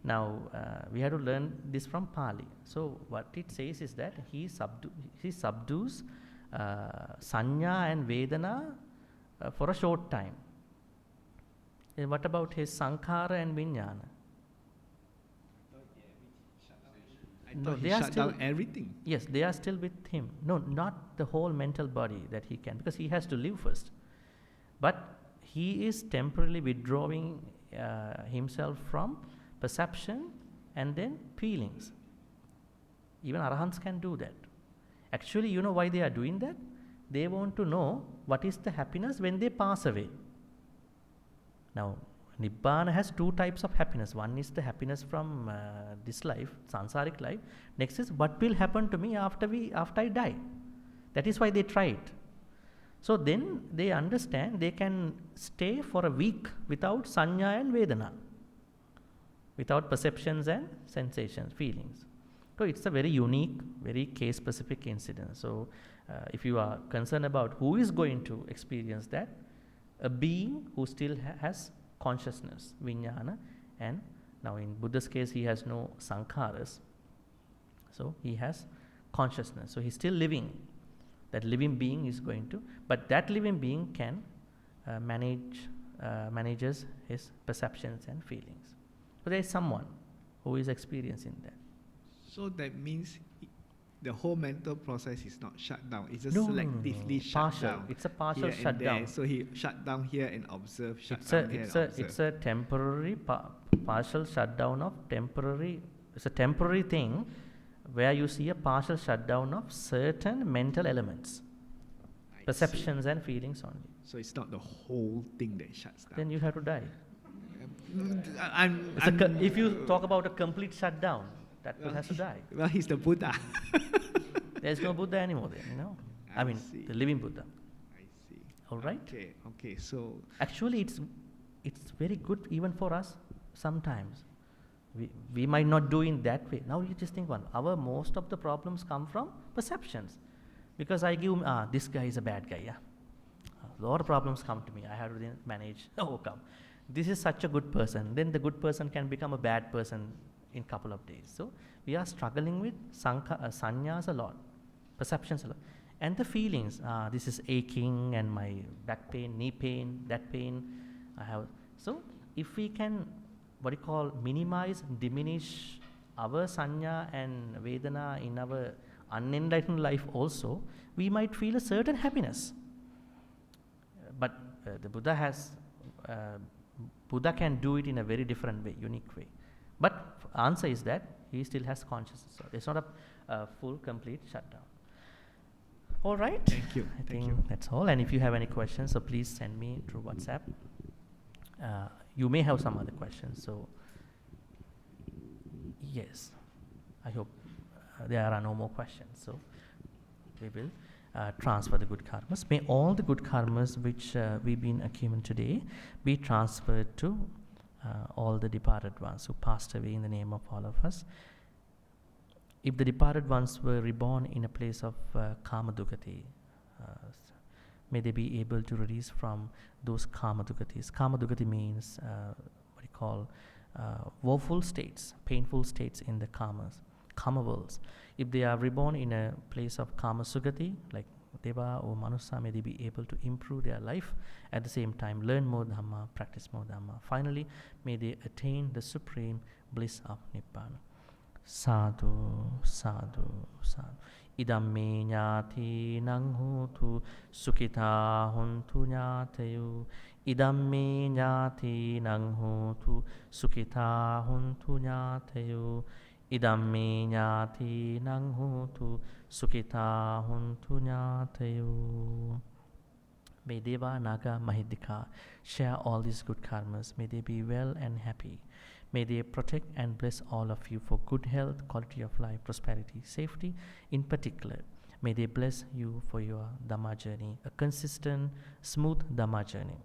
Now, we have to learn this from Pali. So, what it says is that he subdues Sanya and Vedana for a short time. And what about his Sankhara and Vijnana? No, they are still down everything. Yes, they are still with him. No, not the whole mental body that he can, because he has to live first. But he is temporarily withdrawing himself from perception and then feelings. Even Arahants can do that. Actually, you know why they are doing that? They want to know what is the happiness when they pass away. Now, Nibbana has two types of happiness. One is the happiness from this life, sansaric life. Next is what will happen to me after I die. That is why they try it. So then they understand they can stay for a week without sanya and vedana, without perceptions and sensations, feelings. So it's a very unique, very case-specific incident. So if you are concerned about who is going to experience that, a being who still has consciousness, vijnana, and now in Buddha's case he has no sankharas, so he has consciousness, so he's still living. That living being is going to, but that living being can manages his perceptions and feelings. So there is someone who is experiencing that. So that means the whole mental process is not shut down. It's just selectively shut down. It's a partial shutdown. So he shut down here and observe. It's a temporary partial shutdown of temporary. It's a temporary thing where you see a partial shutdown of certain mental elements, perceptions and feelings only. So it's not the whole thing that shuts down. Then you have to die. If you talk about a complete shutdown, that one has to die. Well, he's the Buddha. There's no Buddha anymore then, you know. I mean, the living Buddha. I see. All right? Okay, so... Actually, it's very good even for us sometimes. We might not do in that way. Now you just think most of the problems come from perceptions. Because I give, this guy is a bad guy, yeah. A lot of problems come to me. I have to then manage, overcome. This is such a good person. Then the good person can become a bad person in a couple of days. So we are struggling with sanyas a lot, perceptions a lot. And the feelings, this is aching and my back pain, knee pain, that pain I have. So if we can, minimize, diminish our sanya and vedana in our unenlightened life also, we might feel a certain happiness. But the Buddha can do it in a very different way, unique way. But answer is that he still has consciousness. So it's not a full, complete shutdown. All right. Thank you. I Thank think you. that's all. And if you have any questions, so please send me through WhatsApp. You may have some other questions. So, yes, I hope there are no more questions. So, we will transfer the good karmas. May all the good karmas which we've been accumulating today be transferred to all the departed ones who passed away in the name of all of us. If the departed ones were reborn in a place of Kama Dukati, may they be able to release from those Kama Dukatis. Kama Dukati means what you call woeful states, painful states in the Kama worlds. If they are reborn in a place of Kama Sugati, like Deva or Manusa, may they be able to improve their life, at the same time learn more Dhamma, practice more Dhamma. Finally, may they attain the supreme bliss of Nibbana. Sadhu, sadhu, sadhu. Idam me ñāti nang hotu sukhita hontu ñātayu. Idam me ñāti nang hotu sukhita hontu ñātayu. Idam me ñāti nang hotu sukhita hontu ñātayu. May Deva, Naga, Mahidika share all these good karmas. May they be well and happy. May they protect and bless all of you for good health, quality of life, prosperity, safety. In particular, may they bless you for your Dhamma journey, a consistent, smooth Dhamma journey.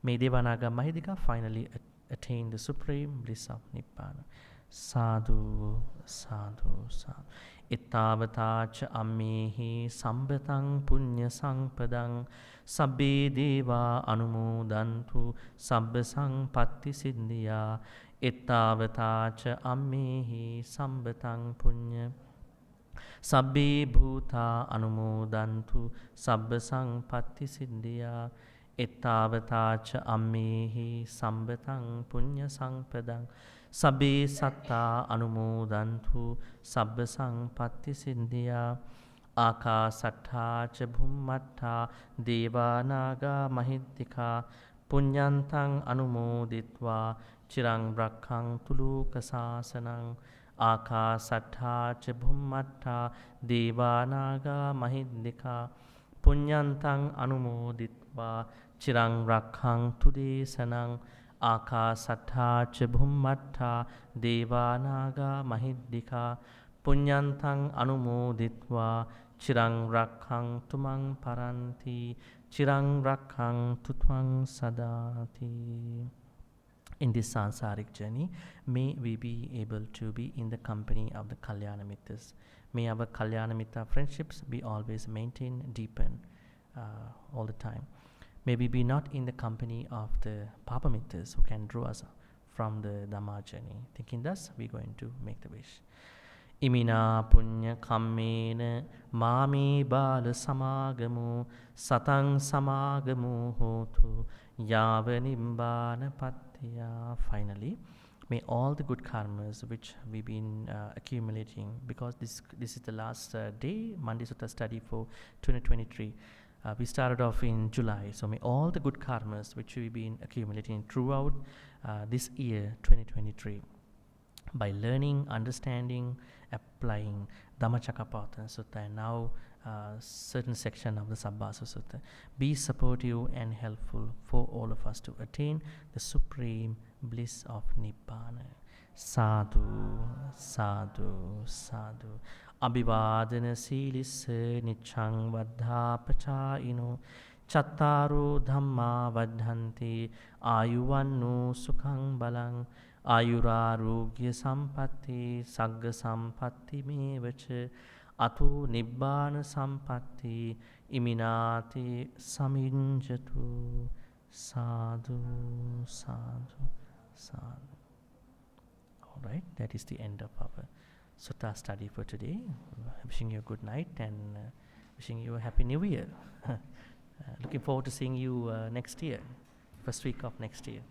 May Devanaga Mahidika finally attain the supreme bliss of Nibbana. Sadhu, sadhu, sadhu. Ittavata cha ammehi sambhatang punya sangpadang sabbe deva anumodantu sabbasang patti siddhya. Ittavata cha ammehi sambhatang punya sabbe bhuta anumodantu sabbasang patti siddhya. Ittavata cha ammehi sambhatang punya sangpadang sabbe satta anumodantu sabbasang patti siddhya. Akasattha cha bhummattha deva naga mahittika punyantang anumoditva chirang rakkang tuluka sasanang. Akasattha cha bhummattha deva naga mahittika punyantang anumoditva chirang rakkang tudesanang. Akasattha cha bhummattha deva naga mahittika punyantang anumoditva chirang rakkang tumang paranti chirang rakkang tutwang sadati. In this sansaric journey, may we be able to be in the company of the Kalyana Mittas. May our Kalyana Mitta friendships be always maintained, deepen all the time. May we be not in the company of the Papa Mittas who can draw us from the Dhamma journey. Thinking thus, we are going to make the wish. Imina punya kammena mami bala samagamu satang samagamu hotu yava nibbana pattiya. Finally, may all the good karmas which we've been accumulating, because this is the last day, Monday Sutta study for 2023. We started off in July, so may all the good karmas which we've been accumulating throughout this year 2023, by learning, understanding, applying Dhammacakkappavattana Sutta and now certain section of the Sabbāsava Sutta, be supportive and helpful for all of us to attain the supreme bliss of Nibbana. Sadhu, sadhu, sadhu. Abhivādana sīlissa niccang vaddhāpacāyino cattaro dhamma vaddhanti ayuvanno sukhang balang ayurārogya sampatti sagga sampatti mevaca ato nibbāna sampatti imināti saminjatu. Sadhu, sadhu, sadhu. All right, that is the end of our Sutta study for today. Wishing you a good night and wishing you a happy new year. Looking forward to seeing you next year, first week of next year.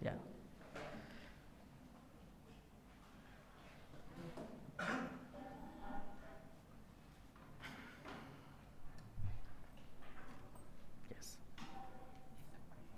Yeah.